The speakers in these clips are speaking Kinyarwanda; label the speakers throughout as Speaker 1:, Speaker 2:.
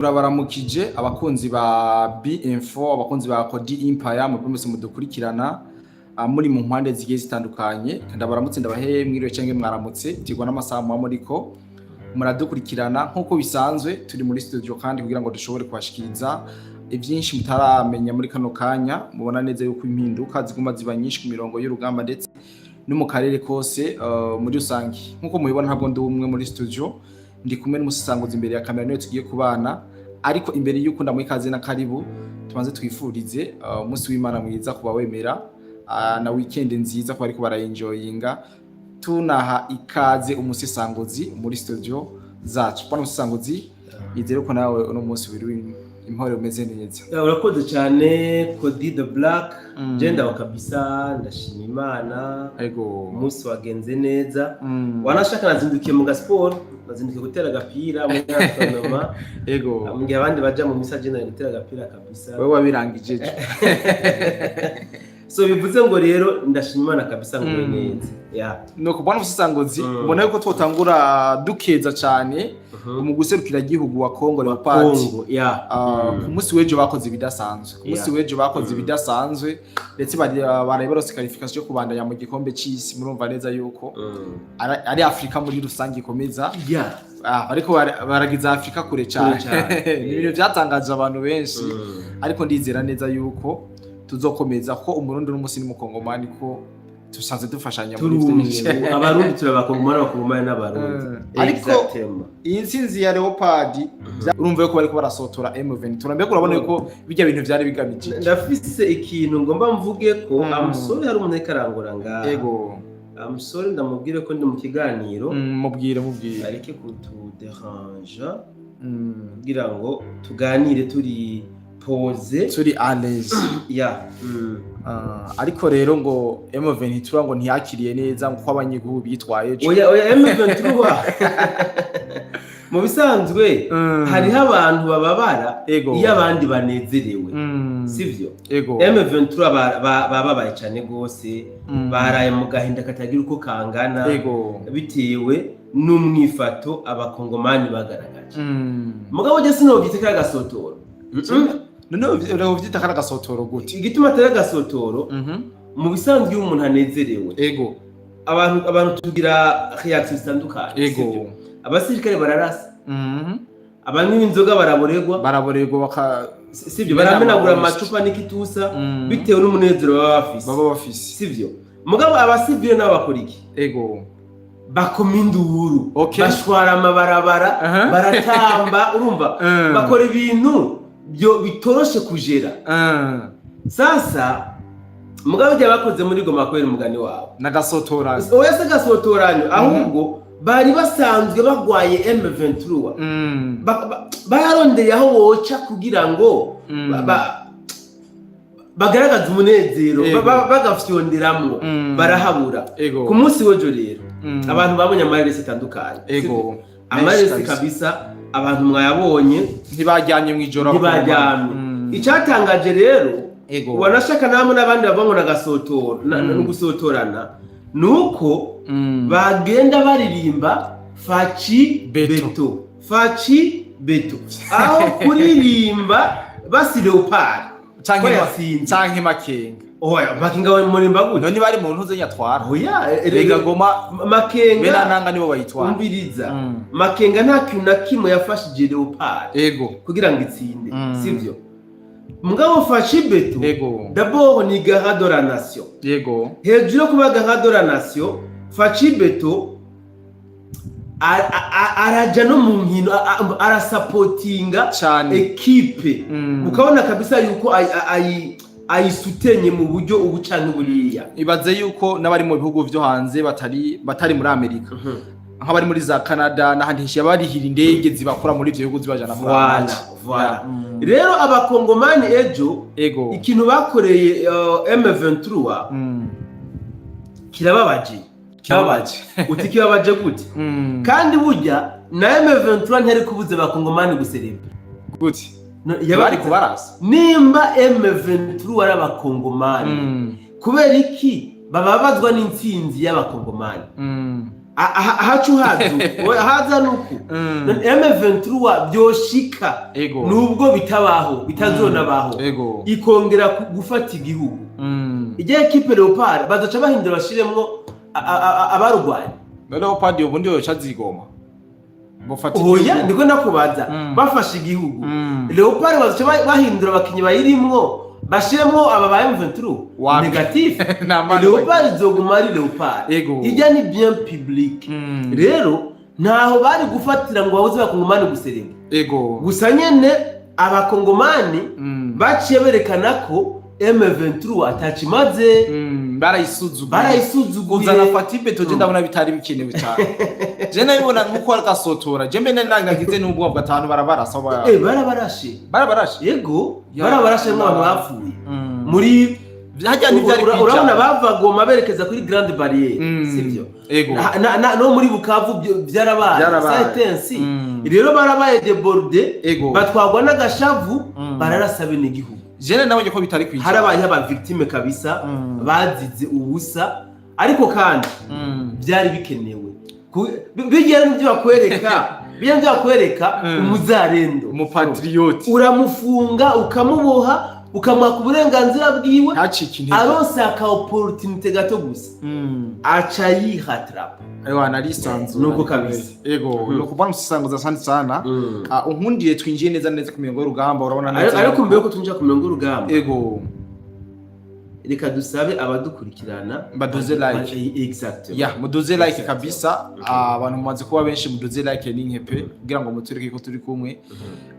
Speaker 1: Turabaramukije abakunzi ba B-Info, abakunzi ba Kodi Empire mu bw'umuse mudukurikirana muri mu mpande zigiye zitandukanye. Ndabaramutse ndabahe mwiriwe cyangwa mwaramutse tigwa n'amasaha mu muriko muradukurikirana nkuko bisanzwe turi muri studio kandi kugira ngo dushobore kubashikiriza ivyinshi mutaramenya muri kano kanya. Mubona neza yuko impinduka ziguma ziba nyinshi ku mirongo y'urugamba ndetse no mu karere kose muri rusangi. Nkuko mubibona ntabwo ndi umwe muri studio, ndi kumwe n'umusanguzi imbere ya kamera niyo tugiye kubana, ariko imbere y'uko ndamuha ikaze na karibu tubanze twifurize umunsi w'Imana mwiza kuba wemera na weekend nziza kuba ariko baraenjoyinga. Tunaha ikaze umusesanguzi muri studio zacu. Bwana umusesanguzi, izere ko nawe uno munsi wiri impore umeze neza.
Speaker 2: Urakoze cyane Kodi the Black. Genda wa kabisa, ndashima Imana.
Speaker 1: Ego
Speaker 2: Umunsi wagenze neza. Wanashaka nazindukiye mu gasport, nazindukiye gutera agapira mu Tonoma.
Speaker 1: Ego
Speaker 2: Ambye abandi baja mu message na gutera agapira kabisa.
Speaker 1: wewe wabirangije.
Speaker 2: So bivuze ngo rero ndashima Imana kabisa ngo neza.
Speaker 1: Nuko bwana umusesanguzi, mbona yuko twotangura dukeza cyane mu guserukira gihugu wa Kongo Leopard. Ku munsi w'ejo bakoze ibidasanzwe. Ku munsi w'ejo bakoze ibidasanzwe ndetse barayibarose qualification yo kubandanya mu gikombe cy'isi. Murumva neza yuko ari Afrika muri rusangi ikomeza. Ariko baragiza Afrika kure cyane. Ibintu byatangaje abantu benshi, ariko ndizera neza yuko tuzokomeza ko umurundi n'umusi n'umukongomani ko tusanze dufashanya muri
Speaker 2: byinshi. Abarundi turabakongomani n'abarundi.
Speaker 1: Ariko iyi nsinzi ya Leopard urumva yuko bariko barasotora M20. Turambe kurabona yuko bijya bintu byari bigamije.
Speaker 2: Ndafise ikintu ngomba mvuge ko amusore hari umuntu karangura nga.
Speaker 1: Ego
Speaker 2: amusore ndamubwire ko ndi mu kiganiro.
Speaker 1: Mubwire
Speaker 2: areke kutuderange kugira ngo tuganire turi pose,
Speaker 1: turi à l'aise. Ariko rero ngo M20 tura ngo ntiyakiriye neza nko abanyigihugu bitwaye.
Speaker 2: Oya M20 mu bisanzwe hariho abantu bababara iyo abandi banezerewe, sivyo? M20 bababaye cyane gose, baraye mu gahinda katagira uko kangana bitewe n'umwifato abakongomani bagaragaje. Mugabo je sinovyite ka gasotoro.
Speaker 1: None uvyita kana gasotoro gute?
Speaker 2: Igituma atari gasotoro mu bisanzwe iyo umuntu anezerewe. Abantu tugira reaction zitandukanye. Abasirikare bararasa. Abanywi inzoga baraboregwa sivyo, baramenagura amacupa n'ikitusa bitewe n'umunezero baba bafise. Sivyo? Mugabo abasivile nabo bakora iki? Bakoma induru, bashwara amabarabara, baratamba, urumva? Bakora ibintu byo bitoroshe kujera. Sasa mugabo bya bakoze muri Goma kwera umugani wabo
Speaker 1: nagasotoranye.
Speaker 2: Oya se gasotoranye, ahubwo bari basanzwe bagwaye M23. Bararondeye aho woca kugira ngo bagaragaza umunezero, bagafyonderamwo, barahabura. Ku munsi w'ejo rero abantu babonye amarese atandukanye. Amarese kabisa abantu mwayabonye
Speaker 1: ntibajyanye mu ijoro.
Speaker 2: Icyatangaje rero wanashaka namwe n'abandi bavamo na gasotora no gusotorana nuko bagenda baririmba faci beto aho kuririmba basi Leopard
Speaker 1: canke Makenga.
Speaker 2: Oya Makenga murimba gute?
Speaker 1: None bari mu ntuze nyatwara.
Speaker 2: Oya
Speaker 1: Rega Goma
Speaker 2: Makenga
Speaker 1: bena nanga nibo bayitwara.
Speaker 2: Umbiriza Makenga nta kintu na kimwe yafashije Leopard kugira ngo itsinde, sivyo? Mugabo faci beto d'abord ni garant de la nation. Hejuru kuba garant de la nation, faci beto araja no mu nkino arasupportinga equipe. Ukabona kabisa yuko ayisutenye mu buryo ubucanke buriya.
Speaker 1: Ibaze yuko n'abari mu bihugu byo hanze batari muri Amerika, nk'abari muri za Canada n'ahandi hishiye barihira indege zibakora muri ivyo bihugu zibajana mu
Speaker 2: Voilà. Rero abakongomani ejo ikintu bakoreye M23 kirababaje. Utikibabaje gute? Kandi burya na M23 ntari kubuze abakongomani guserebra
Speaker 1: gute? Yabari kubarasa
Speaker 2: nimba M23 ari abakongomani kubera iki bababazwa n'intsinzi y'abakongomani? ahacu haza nuku M23 byoshika nubwo bitabaho bitazonabaho ikongera gufata igihugu ijya equipe Leopard bazaca bahindura bashiremwo abarugwanya
Speaker 1: Leopard ubundi yo cazigoma
Speaker 2: oya ndiko nakubaza bafashe igihugu Leopard bazaca bahindura abakinyi bayirimwo bashiremwo aba ba M23 negatif Leopard zoguma ari Leopard ijya ni bien public rero ntaho bari gufatira ngo babuze bakongomani guserenga gusa nyene abakongomani baciye berekana ko M23 atachimaze barayisuzuguye
Speaker 1: uzana Fatibe toje ndabona bitari bikenewe cyane je nabibona nuko arakasotora je mbe nangagize n'ubwo bw'abantu barabarasa
Speaker 2: barabarashe yego barabarashe n'abantu bapfuye muri hajya n'ibyari urabona bava Goma berekeza kuri Grande Barriere sivyo no muri Bukavu byarabaye sentensi rero barabaye deborde batwagwa n'agashavu bararasa bene igihugu
Speaker 1: jene nabonye ko bitari kwije
Speaker 2: harabaye aba victime kabisa bazize ubusa ariko kandi byari bikenewe bigera n'ibyo bakwereka umuzarendo
Speaker 1: umupatrioti
Speaker 2: uramufunga ukamuboha ukamwaka uburenganzira bwiwe aronse aka opportunity gato gusa aca yihatrapa
Speaker 1: ayo analisanzu
Speaker 2: nuko kabisa
Speaker 1: no kubana musanguza santi sana unkundiye twinjiye neza ku mirongo y'urugamba urabona
Speaker 2: neza ariko mbere ko tunja ku mirongo y'urugamba reka dusabe abadukurikirana
Speaker 1: baduze like
Speaker 2: exactly
Speaker 1: muduze like kabisa abantu mumaze kuba benshi muduze like n'inkepe kugira ngo mutureke ko turi kumwe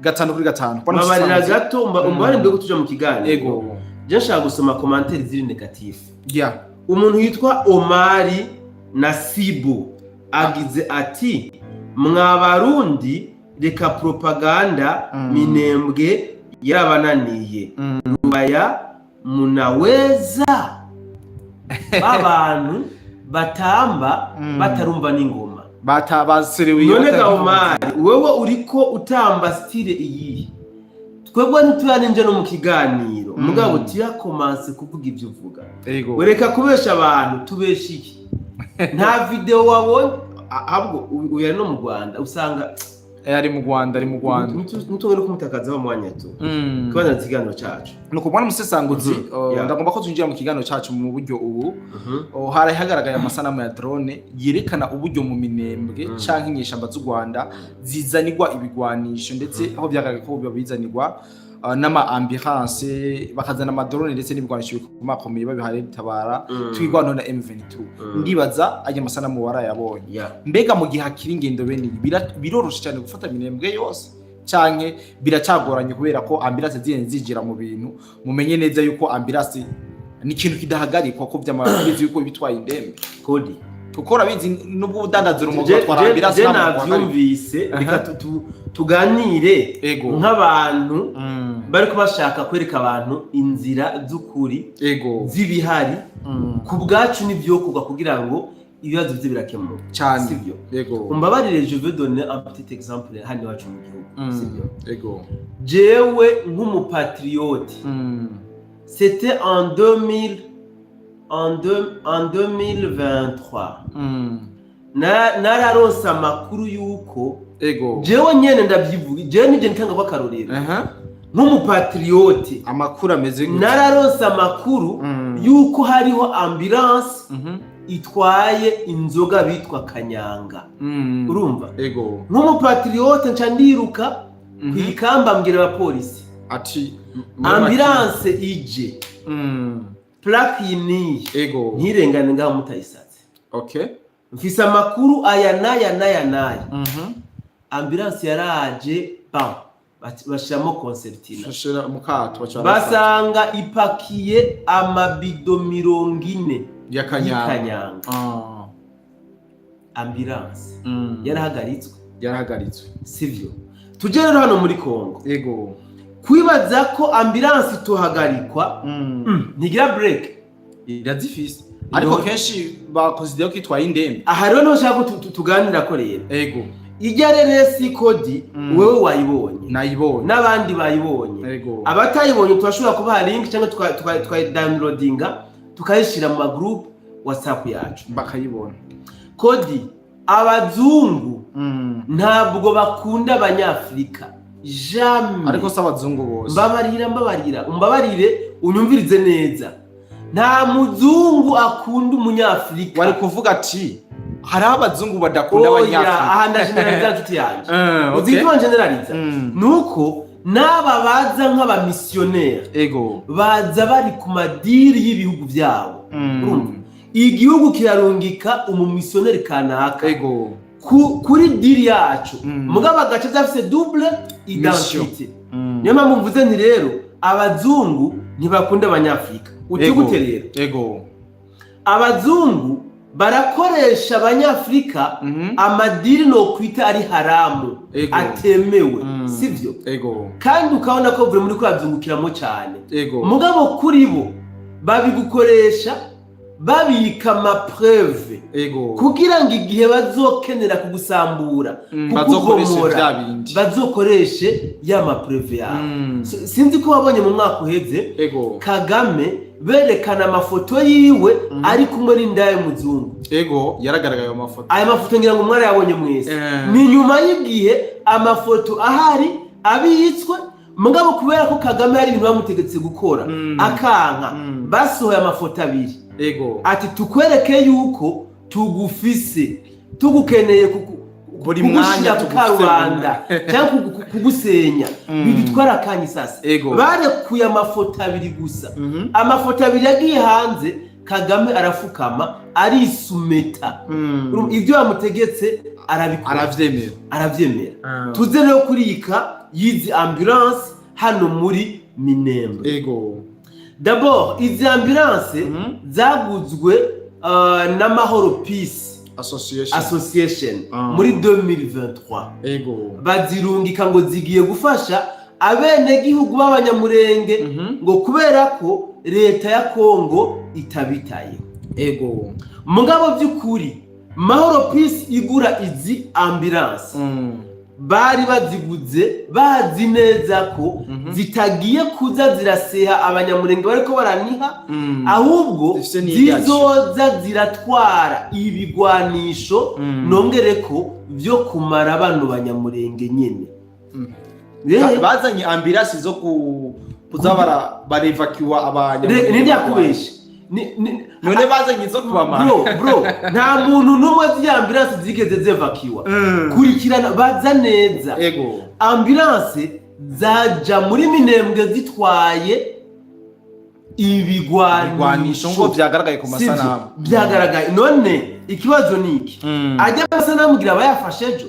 Speaker 1: 5 kuri 5
Speaker 2: babarira gato mbare mbere ko tuja mu kiganiro je nshaka gusoma commentaire ziri negative umuntu yitwa Omari Nasibu agize ati mwabarundi reka propaganda minembwe yabananiye rubaya munaweza abantu batamba batarumva n'ingoma
Speaker 1: batabaserewe
Speaker 2: none Omari wewe uriko utamba style iyi twebwe ntituyane nje no mu kiganiro mugabo tiyakomanse kuvuga ibyo uvuga wereka kubesha abantu tubeshiye nta video wabonye ahubwo uya no mu Rwanda usanga
Speaker 1: ari mu Rwanda
Speaker 2: ntutongere kumutakaza bamwanya tu kubana ikiganiro cyacu
Speaker 1: nuko bwana musesanguzi ndagomba ko tunjira mu kiganiro cyacu mu buryo ubu hari hagaragaye amasanamu ya drone yerekana uburyo mu minembwe canke inyeshamba z'u Rwanda zizanirwa ibigwanisho ndetse aho byagaragaye ko bizanirwa n'ama ambulance bakazana amadrone ndetse n'ibigwanisho bikomakomeye babihare bitabara twigwana na M23 ndibaza aje masanamu warayabonye mbega mu gihe hakiri ingendo bene biroroshe cyane gufata minembwe yose canke biracagoranye kubera ko ambulance zigira mu bintu mumenye neza yuko ambulance ni ikintu kidahagarikwa ko by'amabwizi yuko bitwaye indembe
Speaker 2: kodi
Speaker 1: tukora bizi nubwo udandazira umugo twara ambulance
Speaker 2: navyumvise reka tuganire nk'abantu bari kubashaka kwereka abantu inzira z'ukuri z'ibihari ku bwacu n'ibyokorwa kugira ngo ibibazo bye birakemuka
Speaker 1: cyane
Speaker 2: sivyo umbabarire je veux donner un petit exemple hano wacu mu gihugu sivyo jewe nk'umupatriote c'était en 2023 nararonse amakuru yuko jewe nyene ndavyivuga jewe nije ntanga kwa karorero nk'umupatriote
Speaker 1: amakuru ameze gute
Speaker 2: nararonse amakuru yuko hariho ambulance itwaye inzoga bitwa kanyanga urumva nk'umupatriote nca ndiruka kwikamba mbwira abapolisi
Speaker 1: ati
Speaker 2: ambulance ije plaque yini ntirengane ngaho mutayisatse mfise amakuru aya naya ambulance yaraje bashiramo concertina basanga ipakiye amabido 40
Speaker 1: ya kanyanga
Speaker 2: ambulance yarahagaritswe
Speaker 1: sivyo
Speaker 2: tuje rero hano muri Kongo kwibaza ko ambulance tohagarikwa ntigira break
Speaker 1: irazifise ariko kenshi bakonsidera ko itwaye indembe
Speaker 2: aha rero no shaka tuganira ko rero ijya reresi kodi wewe wayibonye
Speaker 1: nayibonye
Speaker 2: n'abandi bayibonye abatayibonye twashobora kubaha link cyangwa downloadinga tukayishira mu group WhatsApp yacu
Speaker 1: bakayibona
Speaker 2: kodi abazungu ntabwo bakunda abanyafrika jamais.
Speaker 1: Ariko se abazungu bose
Speaker 2: umbabarire unyumvirize neza, nta muzungu akunda umunyafrika.
Speaker 1: Wari kuvuga ati hari abazungu badakunda abanyafrika.
Speaker 2: Aha ndageneraliza nshuti yanjye. Uzitwa generaliza nuko n'aba baza nk'abamisiyoneri baza bari ku madiri y'ibihugu byabo. Igihugu kirarungika umumisiyoneri kanaka kuri diri yacu, mugabo agace zafise double identité. Niyo mpamvu mvuze nti rero abazungu ntibakunda abanyafrika. Uti gute rero? Abazungu barakoresha abanyafrika amadiri no kwita ari haramu, atemewe, sivyo? Kandi ukabona ko buri muri ko bazungukiramo cyane. Mugabo kuri bo babigukoresha babika amapreuve kugira ngo igihe bazokenera kugusambura bazokoreshe ya mapreuve yawe. Sinzi ko wabonye mu mwaka uheze Kagame berekana amafoto yiwe ari kumwe n'indaye muzungu.
Speaker 1: Yaragaragaye ayo mafoto.
Speaker 2: Aya mafoto ngira ngo mwari yabonye mwese. Ni nyuma y'igihe amafoto ahari abitswe, mugabo kubera ko Kagame hari ibintu bamutegetse gukora akanka, basohoye amafoto abiri. Ati tukwereke yuko tugufise, tugukeneye
Speaker 1: buri mwanya
Speaker 2: tukarubanda cyangwa kugusenya, bidutwara akanya sasa. Barekuye amafoto abiri gusa. Amafoto abiri yagiye hanze, Kagame arafukama arisumeta. Ibyo bamutegetse arabikora, aravyemera. Tuze rero kurika yizi ambulance hano muri Minembwe. D'abord izi ambulance zaguzwe na Mahoro Peace Association muri 2023. Bazirungika ngo zigiye gufasha abene gihugu b'abanyamurenge ngo kubera ko leta ya Kongo itabitaye. Mugabo by'ukuri Mahoro Peace igura izi ambulance bari baziguze bazi neza ko zitagiye kuza ziraseha abanyamurenge bariko baraniha, ahubwo zizoza ziratwara ibigwanisho nongereko byo kumara bano banyamurenge nyene.
Speaker 1: Bazanye ambulance zo kuzabara barevacuwa abanyamurenge.
Speaker 2: Nindi yakubeshe
Speaker 1: none bazanye zo kubamara.
Speaker 2: Bro nta muntu numwe z'ambulance zigeze zevacuwa. Kurikirana baza neza. Ambulance zaja muri Minembwe zitwaye ibigwanisho
Speaker 1: ngo byagaragaye ku masanamu.
Speaker 2: Byagaragaye. None ikibazo niki? Ajya masanamu gira bayafashe ejo.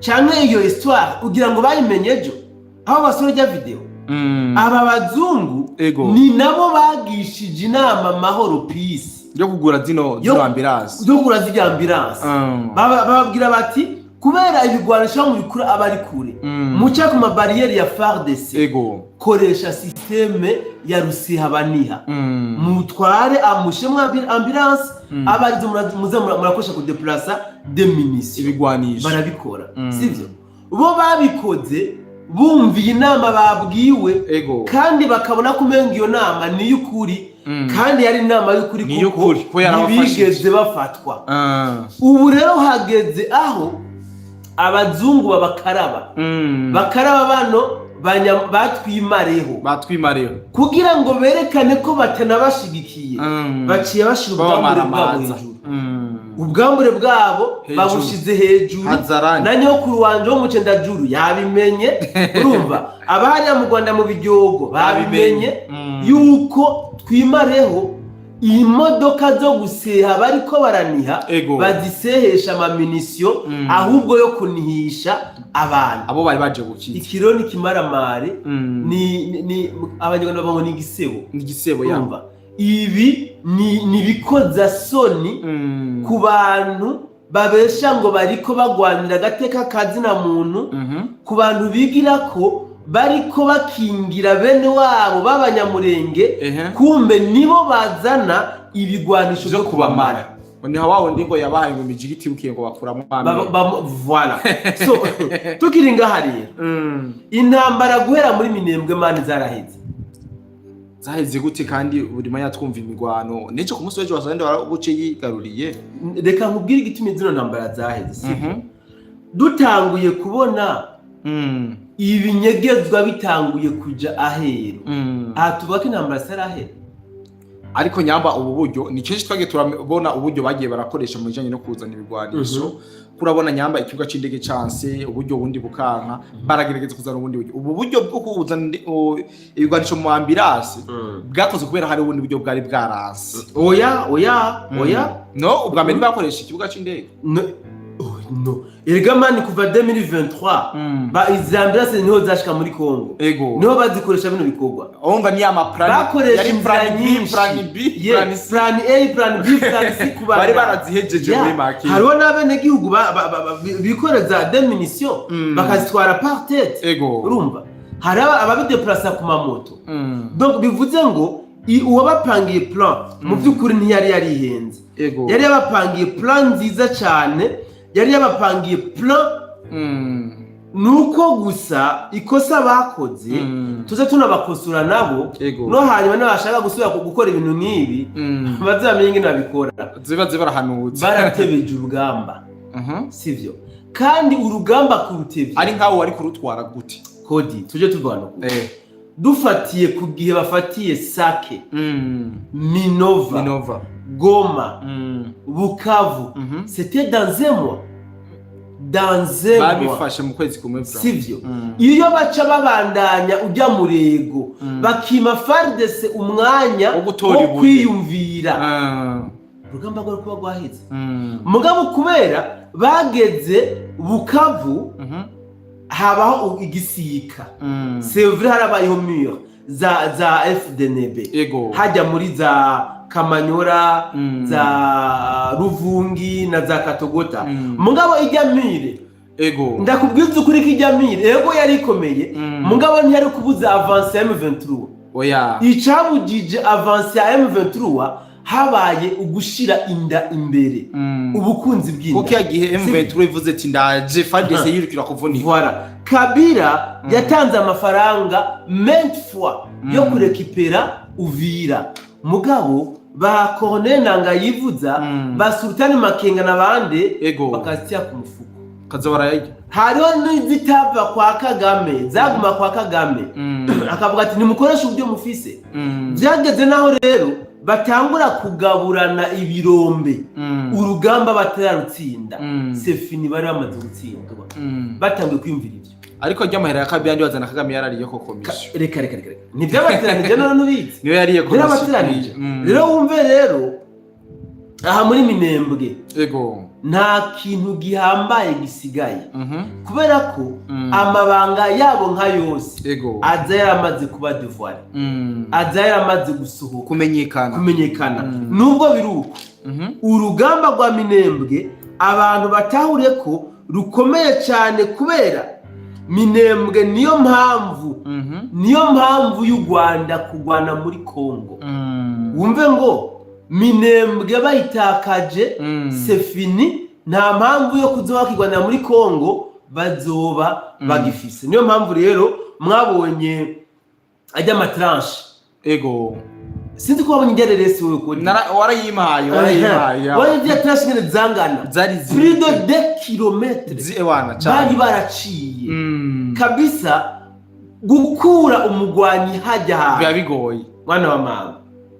Speaker 2: Cyane iyo histoire ugira ngo bayimenye ejo aho basorejya video. Aba bazungu ni nabo bagishije inama Mahoro Peace
Speaker 1: yo kugura zino ambulance.
Speaker 2: Bababwira bati kubera ibigwanisho mu bikura abari kure muca ku mabarriere ya FARDC, koresha systeme ya Rusiha baniha, mutware amushe mu ambulance abarizo murakoresha ku déplacer des munitions
Speaker 1: ibigwanisho.
Speaker 2: Barabikora sivyo? Bo babikoze bumviye inama babwiwe kandi bakabona kumenga iyo nama ni y'ukuri, kandi yari inama y'ukuri kuko ntibigeze bafatwa. Ubu rero hageze aho abazungu babakaraba bano batwimareho kugira ngo berekane ko batanabashigikiye. Baciye bashira ubwambure bwabo babushize hejuru. Nanyo ku ruwanje wo mucenda juru yabimenye. Urumva abahari mu Rwanda mu bijyogo babimenye yuko twimareho imodoka zo guseha bariko baraniha, bazisehesha amamunisyo ahubwo yo kunihisha abantu. Abo bari baje gukira ikironi kimaramare. Ni abanyarwanda babo ni igisebo yumva. Ibi ni bikoza soni ku bantu babesha ngo bariko bagwanira gateka kazina muntu, ku bantu bigira ko bariko bakingira bene wabo b'abanyamurenge, kumbe nibo bazana ibigwanisho byo kubamara.
Speaker 1: Ni hawa ndingo yabahaye mu mijigiti bukiye ngo bakuramo
Speaker 2: voilà. So tukiringa hariya intambara guhera muri Minembwe mani zaraheze
Speaker 1: zaheze gute kandi buri manya twumva imigwano nico ku munsi w'ejo wasanga warabuce yigaruriye
Speaker 2: reka nkubwire igituma izino ntambara zaheze sivyo dutanguye kubona ibinyegezwa bitanguye kuja ahero aha tuvuga ko intambara zitarahere
Speaker 1: ariko nyamba ubu buryo ni kenshi twagiye turabona uburyo bagiye barakoresha mu bijanye no kuzana ibigwanisho kurabona nyamba ikibuga c'indege canse uburyo bundi bukanka baragerageza kuzana ubundi buryo ubu buryo bwo kuzana ibigwanisho mu ambulance bwakoze kubera hari ubundi buryo bwari bwaranse
Speaker 2: oya
Speaker 1: no ubwa mbere bakoresha ikibuga c'indege
Speaker 2: no erega mani kuva 2023 ba izambulance niho zashika muri Kongo niho bazikoresha bino bikorwa
Speaker 1: onga ni ama plan
Speaker 2: yari plan B plan A plan B plan C kuba
Speaker 1: bari barazihejeje muri market
Speaker 2: hariho n'abene gihugu bikoreza des munitions bakazitwara par tête urumva hari ababideplacer ku mamoto donc bivuze ngo uwabapangiye plan mu by'ukuri ntiyari yarihenze yari yabapangiye plan nziza cyane yari yabapangiye plan nuko gusa ikosa bakoze tuze tunabakosura nabo no hanyuma n'abashaka gusubira gukora ibintu nk'ibi bazamenye ingene babikora
Speaker 1: ziba barahanutse
Speaker 2: baratebeje urugamba sivyo kandi urugamba kurutevye
Speaker 1: ari nkaho wari kurutwara gute
Speaker 2: kodi tuje tuvana dufatiye ku gihe bafatiye Sake Minova Goma Bukavu c'était dans un mois
Speaker 1: babifashe mu kwezi kumwe
Speaker 2: sivyo iyo baca babandanya ujya murego bakima FARDC umwanya wo kwiyumvira urugamba rwo kuba gwaheze mugabo kubera bageze Bukavu habaho igisika c'est vrai harabayeho mur za FDNB hajya muri za Kamanyora za Ruvungi na za Katogota mugabo ijyamire ndakubwiza ukuri ko ijyamire yari ikomeye mugabo ntiyari kubuza avance ya M23 icabujije avance ya M23 habaye ugushira inda imbere ubukunzi bw'inda
Speaker 1: kuko yagihe M23 ivuze ati ndaje FARDC yirukira kuvunika
Speaker 2: voilà Kabila yatanze amafaranga maintes fois yo kurekipera Uvira mugabo ba Colonel Nanga yivuza ba Sultani Makenga nabande bakazitiya ku mufuko
Speaker 1: kaza barayajya
Speaker 2: hariho n'izitava kwa Kagame zaguma kwa Kagame akavuga ati nimukoresha uburyo mufise byageze naho rero batangura kugaburana ibirombe urugamba batararutsinda c'est fini bari bamaze gutsindwa batangiye kwimvira ibyo
Speaker 1: ariko ry'amahera ya Kabila bazana Kagame yarariye ko komisho
Speaker 2: reka ni byabateranije none n'ubizi
Speaker 1: niyo yariye komisho
Speaker 2: rero wumve rero aha muri Minembwe nta kintu gihambaye gisigaye kubera ko amabanga yabo nka yose aza yaramaze kuba devoir aza yaramaze gusohoka kumenyekana nubwo biruko urugamba rwa Minembwe abantu batahure ko rukomeye cyane kubera Minembwe niyo mpamvu y'u Rwanda kugwana muri Kongo wumve ngo Minembwe bayitakaje c'est fini nta mpamvu yo kuzoba kigwanira muri Kongo bazoba bagifise niyo mpamvu rero mwabonye ajya matranche sinzi ko wabonye ingereresi wewe ko
Speaker 1: warayimaye
Speaker 2: wajya tranche ngene zangana plus de 2 km bari baraciye kabisa gukura umugwanyi hajya
Speaker 1: bigoye
Speaker 2: mwana wa mama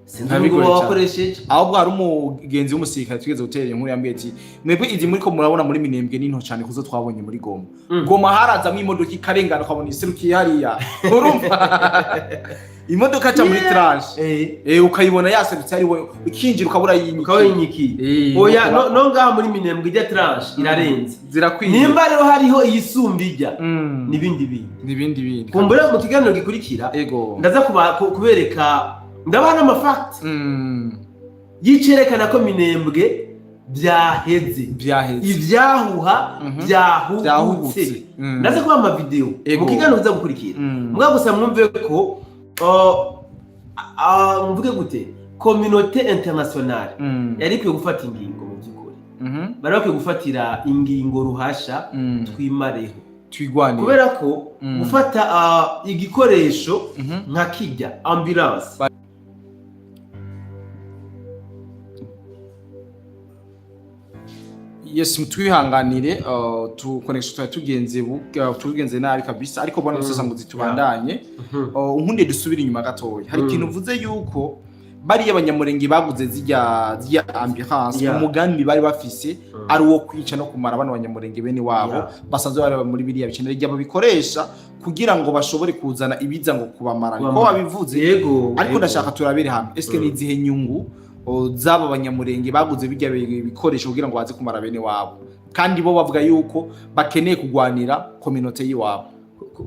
Speaker 2: sinzi wakoresheje
Speaker 1: ahubwo hari umugenzi w'umusirikare twigeze gutera inkuru yambiye ati mwebwe izi muri ko murabona muri Minembwe n'into cyane kuzo twabonye muri Goma harazamwe imodoka ikarengana ukabona isirukiye hariya urumva imodoka cha muri tranche ukayibona yaserutse ari we ukinjira ukabura
Speaker 2: yinyiki oya no ngaha muri Minembwe ijya tranche irarenze
Speaker 1: zirakwiye
Speaker 2: nimba rero hariho iyisumbijya nibindi kumbura mu kiganiro gikurikira ndaza kubereka ndabana amafact yicerekana ko Minembwe byaheze ibyahuha byahubutse ndaza kuba ama video mu kiganiro uza gukurikira mwa gusa mwumve ko mvuge gute communauté internationale yari kwiye gufata ingingo mu by'ukuri bari bakwiye gufatira ingingo ruhasha twimareho
Speaker 1: twigwane
Speaker 2: kubera ko gufata igikoresho nka kijya ambulance
Speaker 1: yes mutwihanganire connection tugenze nabi kabisa ariko bwana sasa ngo zitubandanye unkunde dusubira inyuma gatoya hari ikintu uvuze yuko bari abanyamurenge baguze zijya ambiance umugambi bari bafise ari wo kwica no kumara bano banyamurenge bene wabo basanzwe bari muri biriya bikenere ryabo bikoresha kugira ngo bashobore kuzana ibiza ngo kubamara niko wabivuze ariko ndashaka turabere hamwe eske nizihe nyungu zaba abanyamurenge baguze bijya bikoresho kugira ngo baze kumara bene wabo kandi bo bavuga yuko bakeneye kugwanira community yiwabo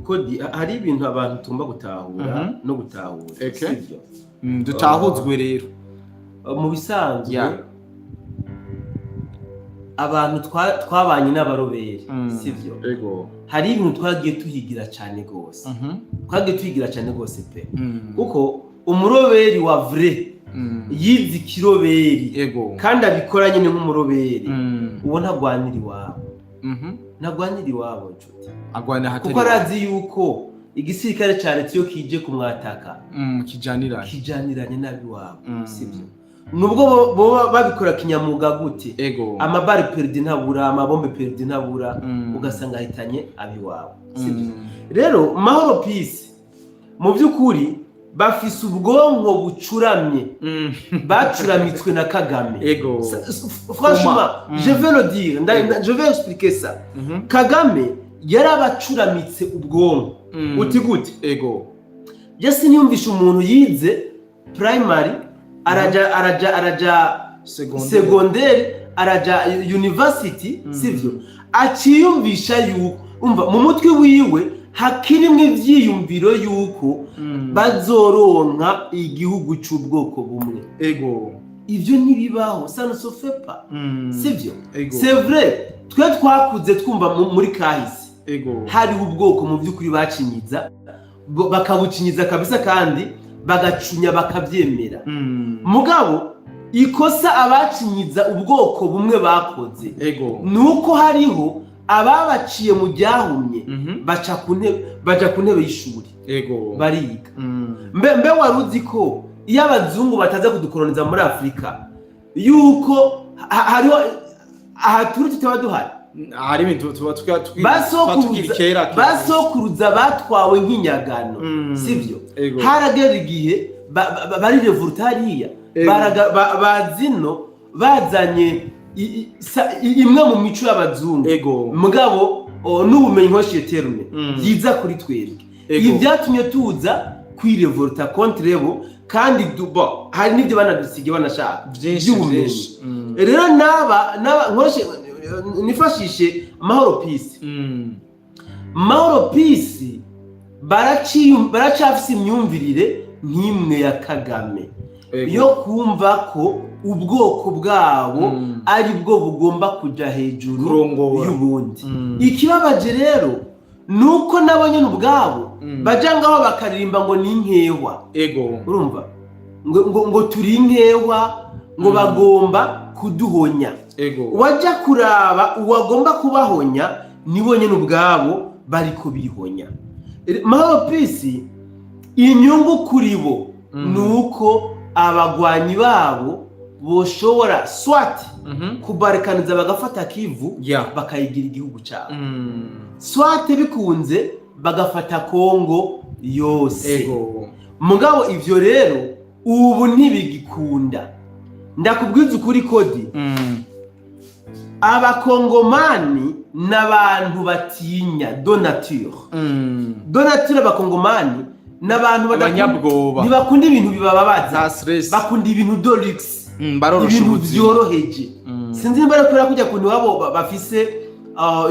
Speaker 2: kodi hari ibintu abantu tumba gutahura no gutahura sivyo
Speaker 1: dutahuzwe rero
Speaker 2: mu bisanzwe abantu twabanye n'abaroberi sivyo hari ibintu twagiye tuhigira cyane gose pe kuko umuroberi wa vrai yizi kiroberi kandi abikora nyine nk'umuroberi uwo ntagwanira iwabo nshuti kuko arazi yuko igisirikare cyane cyo kije kumwataka kijaniranye nabi wabo sibyo nubwo bo babikora kinyamuga gute amabari perdi ntabura amabombe perdi ntabura ugasanga ahitanye abi wabo sibyo rero mahoro peace mu byukuri bafise ubwonko bucuramye bacuramitswe na Kagame franchement je vais le dire je vais expliquer ça Kagame yarabacuramitse ubwonko uti gute yesi niyumvisha umuntu yize primary araja secondaire araja university sivyo aciyumvisha yuko umva mu mutwe wiwe hakirimwe ivyiyumviro yuko bazoronka igihugu cy'ubwoko bumwe ivyo ntibibaho ça ne se fait pas sivyo c'est vrai twe twakuze twumva muri kahise hari ubwoko mu by'ukuri bacinyiza bakabucinyiza kabisa kandi bagacunya bakabyemera mugabo ikosa abacinyiza ubwoko bumwe bakoze nuko hariho ababaciye mu byahumye baja ku ntebe y'ishuri bariga mbe waruzi ko iyo abazungu bataza kudukoloniza muri Afrika yuko hariho aha turi tutaba duhari
Speaker 1: hari ibintu
Speaker 2: basokuruza batwawe nk'inyagano sivyo haragera igihe bari revoltariya bazino bazanye imwe mu mico y'abazungu mugabo n'ubumenyi nkoshye terme yiza kuri twebwe ibi byatumye tuza kwirevolta contre bo kandi hari n'ibyo banadusige banashaka by'ubumenyi rero naba nkoshye nifashishe mahoro peace baracafise imyumvirire nk'imwe ya Kagame yo kumva ko ubwoko bwabo ari bwo bugomba kujya hejuru y'ubundi ikibabaje rero nuko nabo nyine ubwabo baja ngaho bakaririmba ngo ni inkewa urumva ngo turi inkewa ngo bagomba kuduhonya wajya kuraba uwagomba kubahonya nibo nyine ubwabo bari kubihonya mahoro peace inyungu kuri bo nuko abagwanyi babo boshobora swati kubarikaniza bagafata Kivu bakayigira igihugu cyabo swati bikunze bagafata Kongo yose mugabo ivyo rero ubu ntibigikunda ndakubwiza ukuri kodi abakongomani n'abantu batinya donature abakongomani n'abantu ntibakunda ibintu bibababaza bakunda ibintu dolix ibintu byoroheje sinzi niba rekora kujya kuntu wabo bafise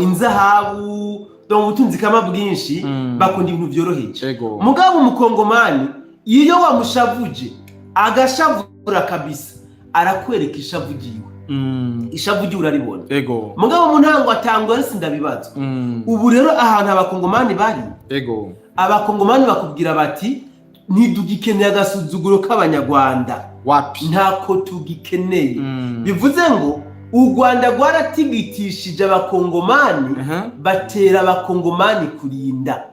Speaker 2: inzahabu donc ubutunzi kama bwinshi bakunda ibintu byoroheje mugabo umukongomani iyo wamushavuje agashavura kabisa arakwereka ishavugiwe ishavugiwe uraribona mugabo mu ntango atangwa risi ndabibaza ubu rero ahantu abakongomani bari abakongomani bakubwira bati ntidugikeneye agasuzuguro k'abanyarwanda ntako tugikeneye bivuze ngo u Rwanda rwaratigitishije abakongomani batera abakongomani kurinda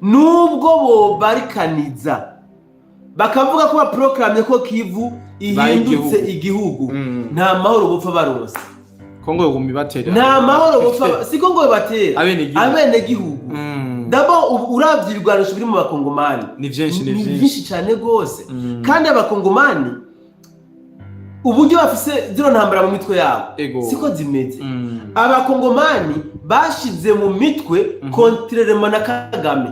Speaker 2: nubwo bo barikaniza bakavuga ko baprogramye ko Kivu ihindutse igihugu nta mahoro bupfa barose
Speaker 1: Kongo yo gumibatera
Speaker 2: nta mahoro bopfa si Kongo batera abene gihugu dabo uravye ibigwanisho biri mu bakongomani
Speaker 1: ni vyinshi
Speaker 2: cyane gose kandi abakongomani uburyo bafise zino ntambara mu mitwe yabo siko zimeze abakongomani bashize mu mitwe kontrerement na Kagame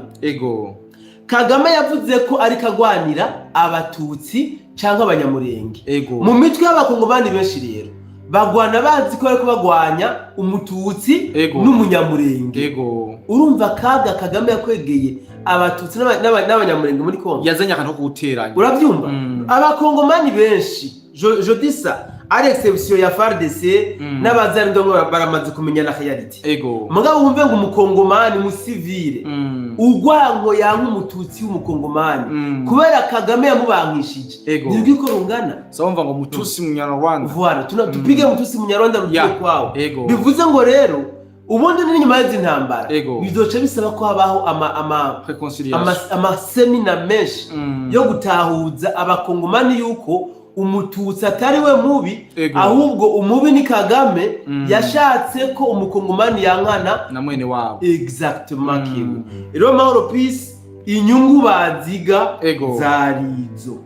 Speaker 2: Kagame yavuze ko ari kagwanira abatutsi cyangwa abanyamurenge mu mitwe y'abakongomani benshi rero bagwana bazi ko ariko bagwanya umututsi n'umunyamurenge urumva kaga Kagame yakwegeye abatutsi n'abanyamurenge muri Kongo
Speaker 1: yazanye akantu ko guteranya
Speaker 2: urabyumva abakongomani benshi je dis ça à l'exception ya FARDC n'abazarindo baramaze kumenya na reality mugabo wumve ngo umukongomani mu civile ugwango yanka umututsi w'umukongomani kubera Kagame yamubankishije nibwo ko rungana
Speaker 1: so wumva ngo mututsi munyarwanda
Speaker 2: voilà tupige mututsi munyarwanda rugiye kwawo bivuze ngo rero ubundi n'inyuma y'izi ntambara bizoca bisaba ko habaho ama semina menshi yo gutahuza abakongomani yuko umututsi atari we mubi ahubwo umubi ni Kagame yashatse ko umukongomani yankana
Speaker 1: na mwene wabo
Speaker 2: exactement kimwe rero mahoro peace inyungu baziga zarizo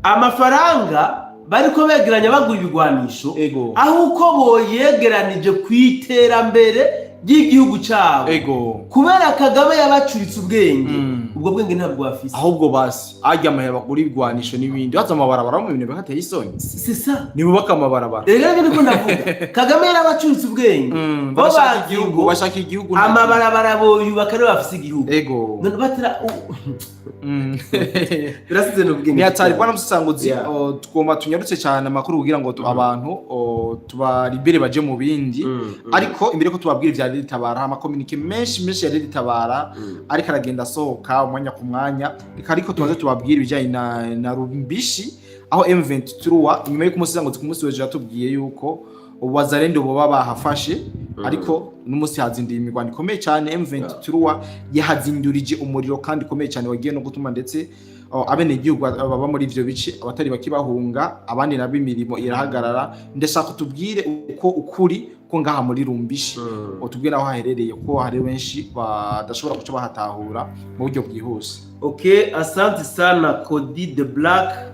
Speaker 2: amafaranga bariko begeranya bagura ibigwanisho aho uko boyegeranije kwiterambere ry'igihugu cyabo kubera Kagame yabacuritse ubwenge ubwo bwenge ntabwo bafise
Speaker 1: ahubwo basi ajyamaye bagura ibigwanisho n'ibindi baza amabarabara mu bintu bakateye isoni
Speaker 2: c'est ça
Speaker 1: nibo bakamabarabara
Speaker 2: rero niko ndavuga Kagame yarabacuritse ubwenge
Speaker 1: bashaka igihugu
Speaker 2: amabarabara bo yubaka rero bafise igihugu batira birasize n'ubwenge
Speaker 1: ni atari bwana musanguzi twoma tunyarutse cyane amakuru kugira ngo abantu tubaribere baje mu bindi ariko imbere ko tubabwira vya ritabara amakomunike menshi ya ritabara ariko aragenda sohoka umwanya ku mwanya ariko tumaze tubabwira ibijyanye na Rumbishi aho M23 nyuma yo kumusanguzi ku munsi weje yatubwiye yuko Wazalendo bo bahafashe ariko n'umunsi hazindiye imirwano ikomeye cyane M23 yahazindurije umuriro kandi ikomeye cyane wagiye no gutuma ndetse abene igihugu baba muri ivyo bice abatari bakibahunga abandi nabo imirimo irahagarara ndashaka tubwire uko ukuri ko ngaha muri Rumbishi utubwira aho haherereye ko hari benshi badashobora kuca bahatahura mu buryo bwihuse.
Speaker 2: Okay, asante sana Cody the Black.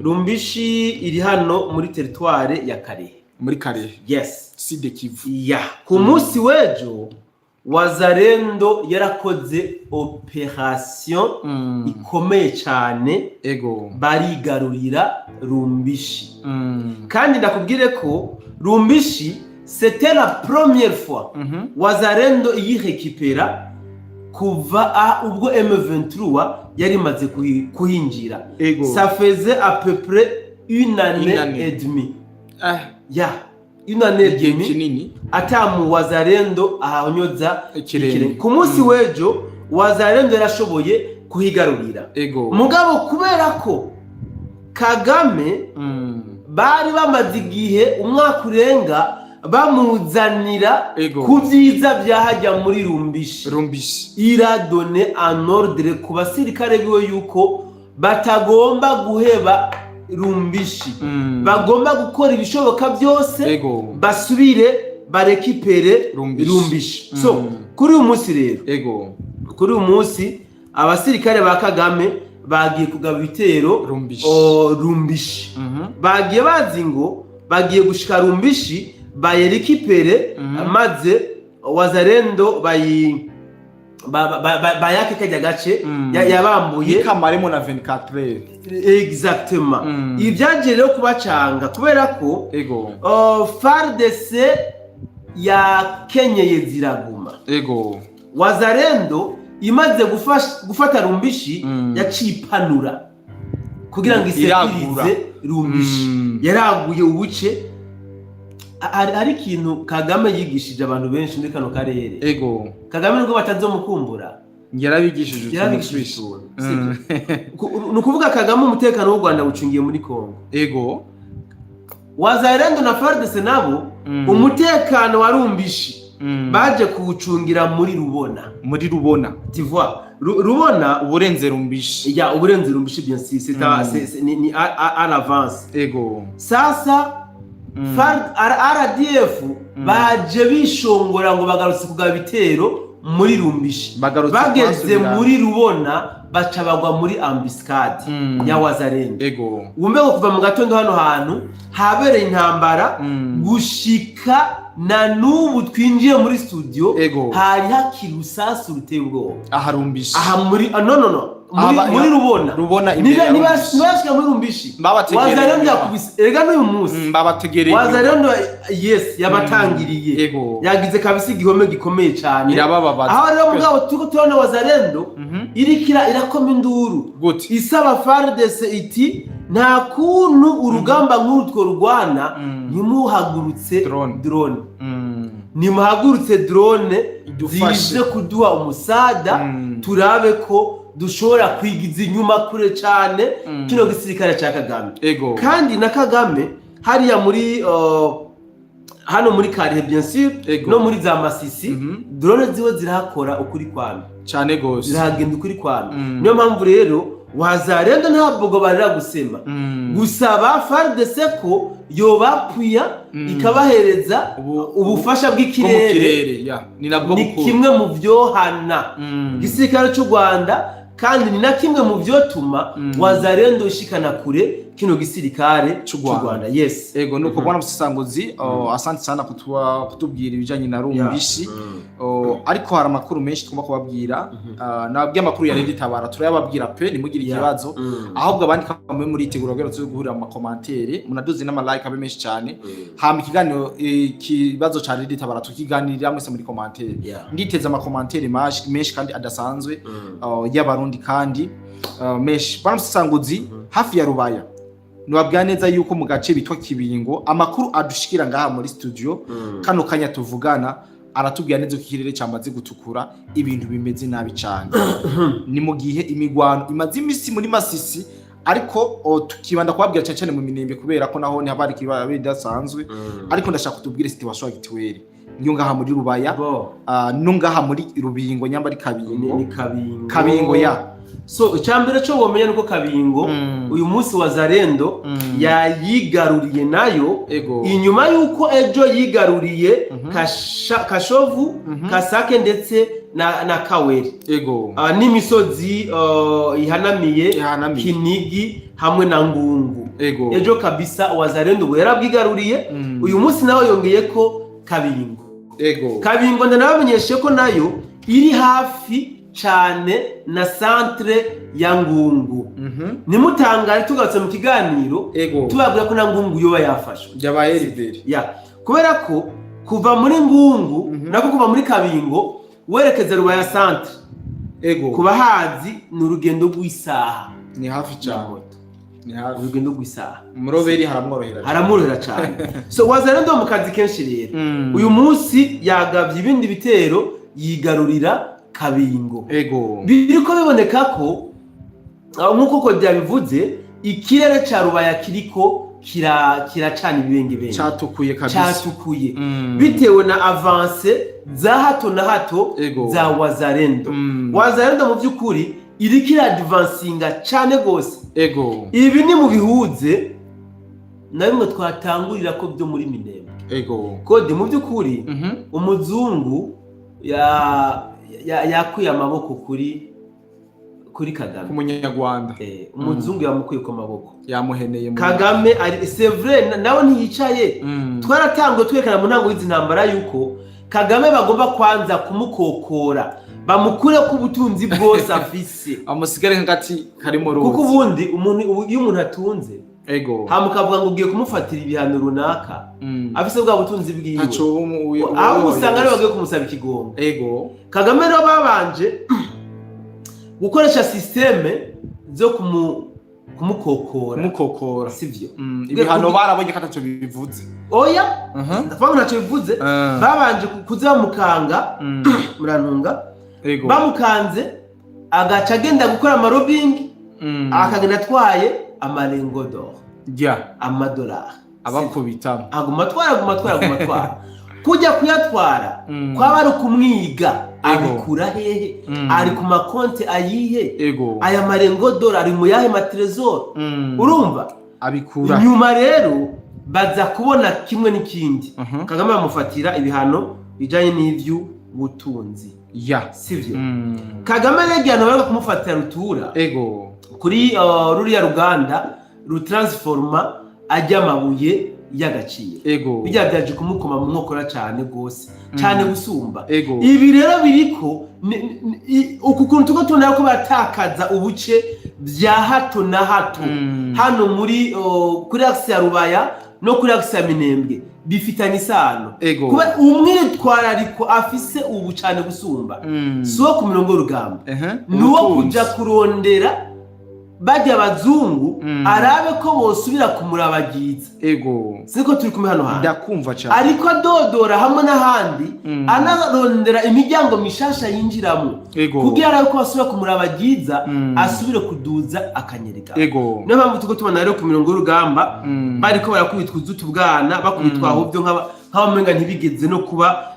Speaker 2: Rumbishi iri hano muri territoire ya Karehe.
Speaker 1: Muri Karehe.
Speaker 2: Yes.
Speaker 1: Side Kivu.
Speaker 2: Ku munsi wejo Wazalendo yarakoze operation ikomeye cyane barigarurira Rumbishi. Kandi ndakubwire ko Rumbishi c'était la première fois Wazalendo yirekipera kuva ubwo M23 yari maze kuhinjira. Ça faisait à peu près une année et demie. Une année et demie atamu Wazalendo ahonyoza ikirenge. Ku munsi wejo Wazalendo yarashoboye kuhigarurira. Mugabo kubera ko Kagame bari bamaze igihe umwaka urenga bamuzanira ku byiza byahajya muri Rumbishi. Iradone en ordre ku basirikare biwe yuko batagomba guheba Rumbishi. Bagomba gukora ibishoboka byose basubire barekipere Rumbishi. So kuri uyu munsi rero kuri uyu munsi abasirikare ba Kagame bagiye kugaba ibitero Rumbishi. Bagiye bazi ngo bagiye gushika Rumbishi bayerekipere maze Wazalendo bayake kajya gace yabambuye
Speaker 1: kamaremo na 24
Speaker 2: exactement. Ibyaje rero kubacanga kubera ko FARDC yakenyeye ziraguma. Wazalendo imaze gufata Rumbishi yacipanura kugira ngo isekirize Rumbishi. Yaraguye ubuce. Ari ikintu Kagame yigishije abantu benshi muri kano karere. Kagame ngo batazomukumbura.
Speaker 1: Yarabigishije.
Speaker 2: Nukuvuga Kagame umutekano w'u Rwanda ucungiye muri Kongo. Wazalendo na FARDC nabo umutekano wa Rumbishi baje kuwucungira muri Rubona. Tu vois, Rubona
Speaker 1: uburenze Rumbishi.
Speaker 2: Uburenze Rumbishi bien sûr, c'est ni à l'avance. Sasa RDF baje bishongora ngo bagarutse kugaba ibitero muri Rumbishi bageze muri Rubona baca bagwa muri ambuscade ya Wazalendo wumve ko kuva mu gatondo hano hantu habereye intambara gushika na nubu twinjiye muri studio hari hakirusasu ruteye ubwoba
Speaker 1: aha Rumbishi
Speaker 2: aha muri muri Rubona nibashika muri Rumbishi Wazalendo yakubise erega n'uyu munsi
Speaker 1: babategereye
Speaker 2: Wazalendo yes yabatangiriye yagize kabisa igihome gikomeye cyane aho rero mugabo tuko tubona Wazalendo irikira irakoma induru isaba FARDC iti nta kuntu urugamba nk'urutwo rugwana nimuhagurutse drone nimuhagurutse drone zije kuduha umusada turabe ko dushobora kwigiza inyuma kure cyane kino gisirikare cya Kagame kandi na Kagame hariya muri hano muri Karehe bien sûr no muri za Masisi drone ziwe zirahakora ukuri kwame
Speaker 1: cyane gose
Speaker 2: ziragenda ukuri kwame niyo mpamvu rero Wazalendo ntabwo barira gusema gusaba FARDC ko yobapuya ikabahereza ubufasha bw'ikirere ni kimwe mu byohana gisirikare cy'u Rwanda kandi ni na kimwe mu byotuma Wazalendo ishikana kure kino gisirikare cy'u Rwanda yes
Speaker 1: nuko bwana Musangozi asante sana kutubwira ibijanye na Rumbishi ariko hari amakuru menshi tugomba kubabwira nababwiye amakuru ya Reddit Tabara turayababwira pe nimugire ikibazo ahubwo abandi kamwe muri itegura rero cyo guhurira mu commentaire munaduze n'ama like abe menshi cyane hama ikiganiro kibazo ca Reddit Tabara tukiganirira mwese muri commentaire nditeze ama commentaire menshi kandi adasanzwe y'abarundi kandi menshi bwana Musangozi hafi ya Rubaya nubabwira neza yuko mu gace bitwa Kibingo amakuru adushikira ngaha muri studio kano kanya tuvugana aratubwira neza ko ikirere cyamaze gutukura ibintu bimeze nabi cyane ni mu gihe imigwano imaze imisi muri Masisi ariko tukibanda kubabwira cyane mu Minembwe kubera ko naho ni habari kibara bidasanzwe ariko ndashaka kutubwira situation gitwere niyo ngaha muri Rubaya no ngaha muri Rubingo nyamba ari Kabingo ya
Speaker 2: so icyambere cyo bomenya nuko Kabingo uyu munsi Wazalendo yayigaruriye nayo inyuma yuko ejo yigaruriye Kashovu Kasake ndetse na Kaweri n'imisozi ihanamiye Kinigi hamwe na Ngungu ejo kabisa Wazalendo bwo yarabwigaruriye uyu munsi naho yongeye ko Kabingo ndanabamenyeshe ko nayo iri hafi cyane na centre ya Ngungu nimutangare tugatse mu kiganiro tubabwira ko na Ngungu yoba yafashwe
Speaker 1: yabaye libere
Speaker 2: kubera ko kuva muri Ngungu nako kuva muri Kabingo werekeza Rubaya centre kuba hazi ni urugendo rw'isaha
Speaker 1: ni hafi cyane
Speaker 2: urugendo rw'isaha
Speaker 1: Muroberi
Speaker 2: haramworohera cyane so Wazalendo mu kazi kenshi rero uyu munsi yagavye ibindi bitero yigarurira Kabingo biriko biboneka ko nkuko ko byabivuze ikirere ca Rubaya kiriko kiracana ibibenge
Speaker 1: cyatukuye kabisa
Speaker 2: bitewe na avance za hato na hato za Wazalendo mu by'ukuri iriko advancinga cyane gose ibi ni mu bihuze na bimwe twatangurira ko byo muri Minembwe kode mu by'ukuri umuzungu yakuye amaboko kuri Kagame
Speaker 1: umunyarwanda
Speaker 2: umuzungu yamukuye ku maboko
Speaker 1: yamuheneye
Speaker 2: Kagame ari c'est vrai nawe ntiyicaye twaratangwe twerekana mu ntango y'intambara yuko Kagame bagomba kwanza kumukokora bamukure ku butunzi bwose afise
Speaker 1: amusigare nk'agati karimo ruzi
Speaker 2: kuko ubundi iyo umuntu atunze hamukavuga ngo ugiye kumufatira ibihano runaka afise bwa butunzi bwiwe aho usanga ari bagiye kumusaba ikigongo Kagame rero babanje gukoresha systeme zo kumukokora
Speaker 1: sivyo ibihano barabonye katacho bivuze
Speaker 2: oya ndavuga ntacho bivuze babanje kuzamukanga murantunga bamukanze agaca agenda gukora amarobing akagenda atwaye amarengo d'or amadolari
Speaker 1: abakubita
Speaker 2: aguma atwara kujya kuyatwara kwaba ari kumwiga abikura hehe ari ku makonti ayihe aya marengo d'or ari mu yahe matrezor urumva
Speaker 1: abikura
Speaker 2: nyuma rero baza kubona kimwe n'ikindi Kagame bamufatira ibihano bijanye n'ivy'ubutunzi sivyo Kagame n'igihano bari kumufatira rutura kuri ruriya ruganda rutransforma ajya amabuye y'agaciro bijya byaje kumukoma mu nkokora cyane gose cyane gusumba ibi rero biriko uku kuntu tuko tubona ko batakaza ubuce bya hato na hato hano muri kuri axe ya Rubaya no kuri axe ya Minembwe bifitanye isano kuba umwitwarariko afise ubu cyane gusumba so ku mirongo y'urugamba nuwo kuja kurondera bajya abazungu arabe ko bosubira kumurabagiza siko turi kumwe hano hano
Speaker 1: ndakumva cyane
Speaker 2: ariko adodora hamwe n'ahandi anarondera imiryango mishasha yinjiramo kugira arabe ko basubira kumurabagiza asubire kuduza akanyereka niyo mpamvu tuko tubona rero ku mirongo y'urugamba bariko barakubitwa uzutubwana bakubitwa ahubyo nk'abamenga ntibigeze no kuba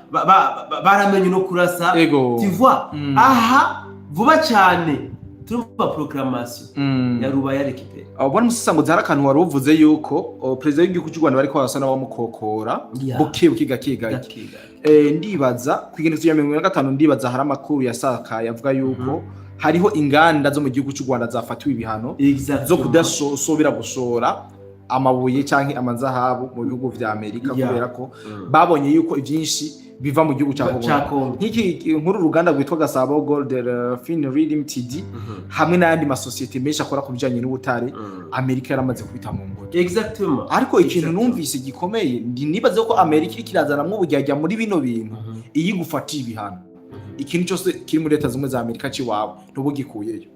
Speaker 2: baramenye no kurasa tivwa aha vuba cyane turumva proclamation ya Rubaya récupéré
Speaker 1: abona musango zara kantu waruvuze yuko president w'igihugu cy'u Rwanda bariko barasana bamukokora buke ukiga ndibaza kwigenezo ya 15 ndibaza hari amakuru yasaka yavuga yuko hariho inganda zo mu gihugu cy'u Rwanda zafatiwe ibihano zo kudasobira gushora amabuye canke amanzahabu mu bihugu vya Amerika kubera ko babonye yuko ivyinshi biva mu gihugu cya Kongo nk'iki nkuru ruganda rwitwa Gasabo Gold Refinery Limited hamwe n'andi masosiyete menshi akora ku bijanye n'ubutare Amerika yaramaze kubita mu mbuto
Speaker 2: exactement
Speaker 1: ariko ikintu numvise gikomeye nibaze ko Amerika ikirazana mu bujyajya muri bino bintu iyi gufatiye ibihano ikintu cyose kiri muri leta zimwe za Amerika ciwabo ntubugikuyeyo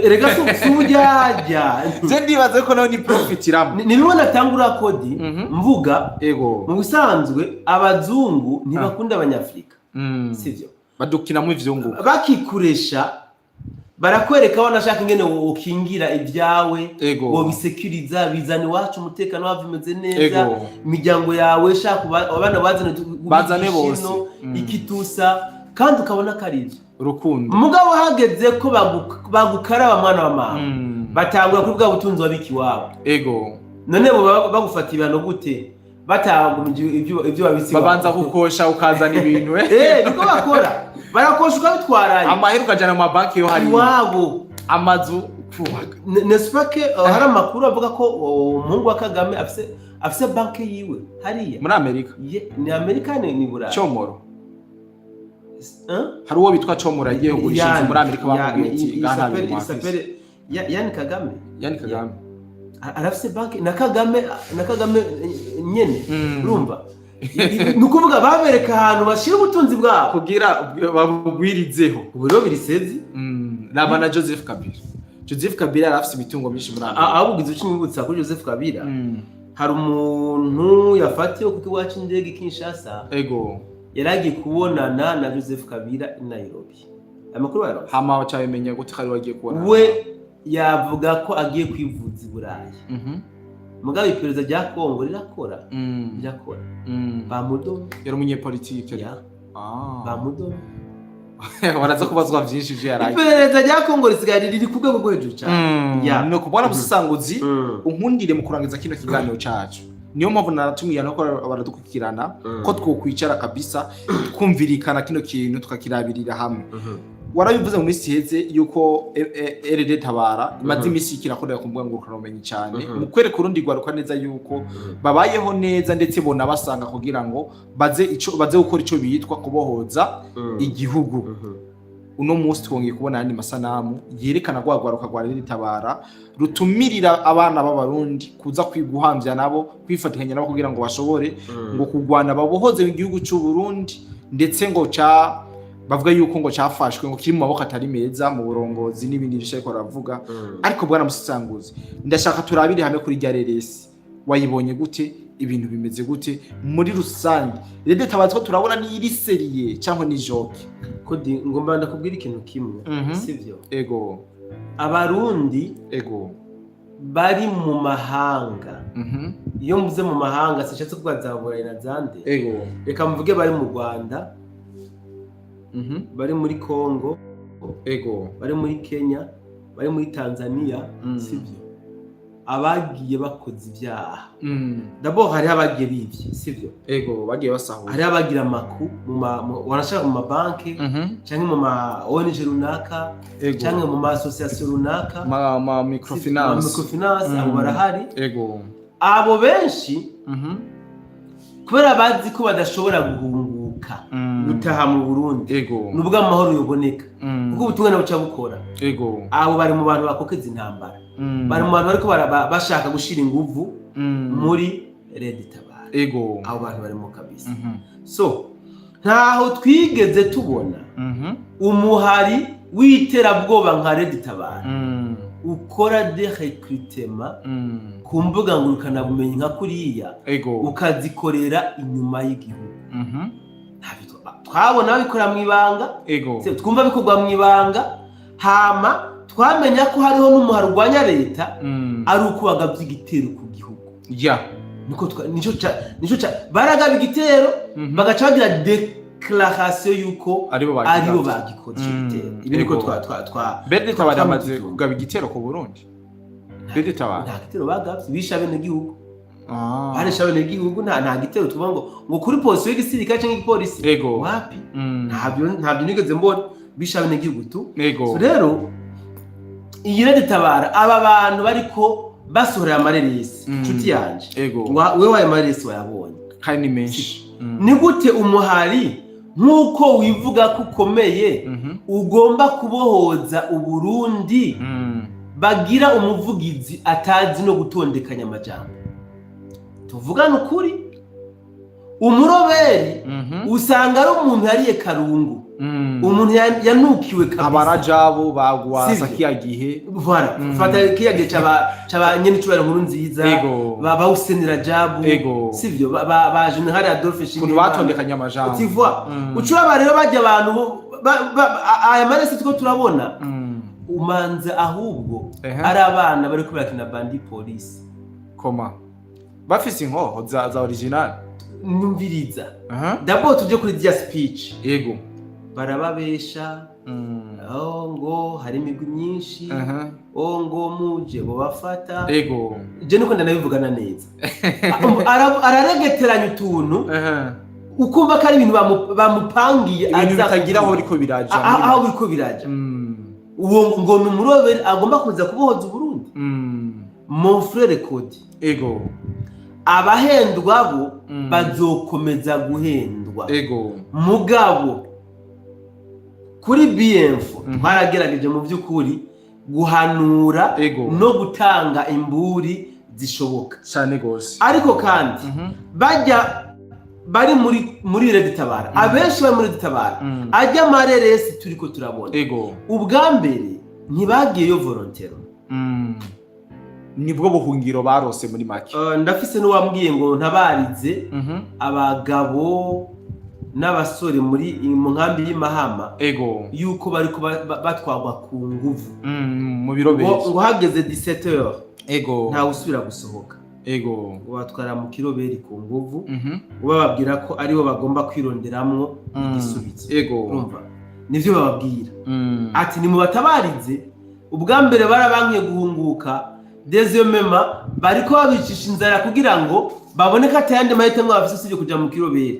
Speaker 2: erega sujyaja
Speaker 1: je ndibaze ko nawe ni profitiramo
Speaker 2: nibibona tangura kodi mvuga mu bisanzwe abazungu ntibakunda abanyafrika sivyo
Speaker 1: badukina mu ivyungu
Speaker 2: bakikuresha barakwereka wanashaka ingene ukingira ibyawe wo bisecuriza bizane wacu umutekano wavimeze neza imiryango yawe shaka abana
Speaker 1: bazane bose
Speaker 2: ikitusa kandi ukabona karije
Speaker 1: urukundo
Speaker 2: mugabo hageze ko bagukaraba mwana wa mama batangura kuri bwa butunzi wabiki wabo none bo bagufata ibano gute batangumije ibyo babisi
Speaker 1: babanza gukosha ukazana ibintu
Speaker 2: niko bakora barakosha ukabitwaraye
Speaker 1: amahera ukajana mu banki yo hari
Speaker 2: wabo
Speaker 1: amazu
Speaker 2: nesipake hari amakuru avuga ko umuhungu wa Kagame afise banki yiwe hariya
Speaker 1: muri Amerika
Speaker 2: ni Amerika ni Burayi
Speaker 1: Comoro hari uwo bitwa Comoro yagiye kugurisha muri Amerika bamubwiye ati
Speaker 2: gahari yani Kagame arafise banki na Kagame nyene urumva nukuvuga babereka ahantu bashira ubutunzi bwabo
Speaker 1: kugira babugwirizeho
Speaker 2: uburo birisezi
Speaker 1: nabana Joseph Kabila arafise imitungo myinshi muri Amerika
Speaker 2: abugize ucinyibutsa kuri Joseph Kabila hari umuntu yafatiwe kuko iwacu indege Kinshasa yaragiye kubonana na Joseph Kabila i Nairobi amakuru yaro
Speaker 1: hama wacayemenya gute kari wagiye kubona
Speaker 2: we yavuga ko agiye kwivuza i Burayi mugabe iperereza rya Kongo rirakora bamudo
Speaker 1: yari umunyepolitike
Speaker 2: bamudo
Speaker 1: waraza kubazwa byinshi je yaraye
Speaker 2: iperereza rya Kongo risigaye riri ku rwego rwo hejuru cyane
Speaker 1: no kubona musanguzi unkundire mu kurangiza kino kiganiro cyacu niyo mpamvu naratumiye no baradukukirana ko twokwicara kabisa twumvirikana kino kintu tukakirabirira hamwe warabivuze mu minsi heze yuko RD Tabara imaze imisi ikirakorera ku mbuga ngurukanabumenyi cyane mu kwereka urundi rwaruka neza yuko babayeho neza ndetse bona basanga kugira ngo baze gukora ico bitwa kubohoza igihugu uno munsi twongeye kubona andi masanamu yerekana gwagwaruka rwa RD Tabara rutumirira abana b'abarundi kuza kwiguhamvya nabo kwifatikanya nabo kugira ngo bashobore ngo kugwana babohoze igihugu cy'u Burundi ndetse ngo bavuga yuko ngo cyafashwe ngo kiri mu maboko atari meza mu burongozi n'ibindi bishaka ko ravuga ariko bwana musanguzi ndashaka turabire hamwe kuri rya RRS wayibonye gute ibintu bimeze gute muri rusange rede tabazo turabona ni iri serie cyangwa ni joke
Speaker 2: kodi ngomba ndakubwira ikintu kimwe sivyo
Speaker 1: abarundi
Speaker 2: bari mu mahanga iyo mvuze mu mahanga sicatse kubazabura ina zande reka mvuge bari mu Rwanda bari muri Kongo bari muri Kenya bari muri Tanzania sivyo abagiye bakoze ibyaha d'abord hari abagiye bivye sivyo
Speaker 1: ego bagiye basahura
Speaker 2: hari abagira maku wanashaka mu mabanki canke mu ma ONG runaka canke mu ma association runaka
Speaker 1: ma microfinance
Speaker 2: abo barahari
Speaker 1: ego
Speaker 2: abo benshi kubera bazi ko badashobora guhunguka gutaha mu Burundi nubwo amahoro yoboneka kuko ubutumwa nabo bukora abo bari mu bantu bakokeza intambara bari mu bantu bariko bashaka gushira inguvu muri Red Tabara abo bantu bari mu kabisa so ntaho twigeze tubona umuhari w'iterabwoba nka Red Tabara ukora de recrutement ku mbuga ngurukana bumenyi nka kuriya ukazikorera inyuma y'igihugu twabona babikora mu ibanga twumva bikorwa mu ibanga hama twamenya ko hariho n'umuhari urwanya leta ari uko bagavye igitero ku gihugu nico baragaba igitero bagaca bagira declaration yuko aribo bagikoze igitero ibi niko
Speaker 1: Red Tabara amaze kugaba igitero ku Burundi Red Tabara
Speaker 2: nta gitero bagavye bisha bene gihugu barisha bene gihugu nta gitero tuvuga ngo kuri polisi y'igisirikare cyangwa igipolisi wapi ntabyo nigeze mbona bisha bene gihugu tu so rero iyi Red Tabara aba bantu bariko basorera amareresi inshuti yanje wewe waye amareresi wayabonye
Speaker 1: kandi menshi
Speaker 2: ni gute umuhari nk'uko wivuga ko ukomeye ugomba kubohoza Uburundi bagira umuvugizi atazi no gutondekanya amajambo tuvugana ukuri umuroberi usanga ari umuntu yariye karungu umuntu yanukiwe kabisa
Speaker 1: abarajabu bagwasa kiyagihe
Speaker 2: voilà fata kiyagihe caba nyene cubera nkuru nziza baba usenera jabu sivyo ba General Adolphe
Speaker 1: Shingiro batondekanya amajambo
Speaker 2: tivwa ucura rero bajya abantu aya marese tuko turabona umanza ahubwo ari abana bari kubakina bandi police
Speaker 1: koma bafise inkoho za original
Speaker 2: numviriza d'abord tuje kuri dia speech barababesha ngo hari imigwi myinshi ngo muje bo bafata je niko ndanabivugana neza araregeteranya utuntu ukumva ko ari ibintu bamupangiye
Speaker 1: azagira aho riko biraja
Speaker 2: aho riko biraja uwo ngo numurobere agomba kuza kubohoza Burundi mon frère Cody abahendwa bo bazokomeza guhendwa mugabo kuri BF baragerageje mu by'ukuri guhanura no gutanga imburi zishoboka
Speaker 1: cyane gose
Speaker 2: ariko kandi bajya bari muri Red Tabara abenshi bari muri Red Tabara ajya amareresi turiko turabona ubwa mbere ntibagiyeyo volontaire
Speaker 1: nibwo buhungiro barose muri make
Speaker 2: ndafise n'uwambwiye ngo ntabarize abagabo n'abasore muri mu nkambi y'Imahama yuko bari batwagwa ku nguvu
Speaker 1: mu biro bese
Speaker 2: ngo hageze 17h nta usubira gusohoka batwara mu kiroberi ku nguvu bababwira ko aribo bagomba kwironderamwo igisubizo urumva nivyo bababwira ati ni mu batabarize ubwa mbere barabankiye guhunguka deuxièmement bariko babicisha inzara kugira ngo baboneka atayandi mahitamo bafise usibye kuja mu kiroberi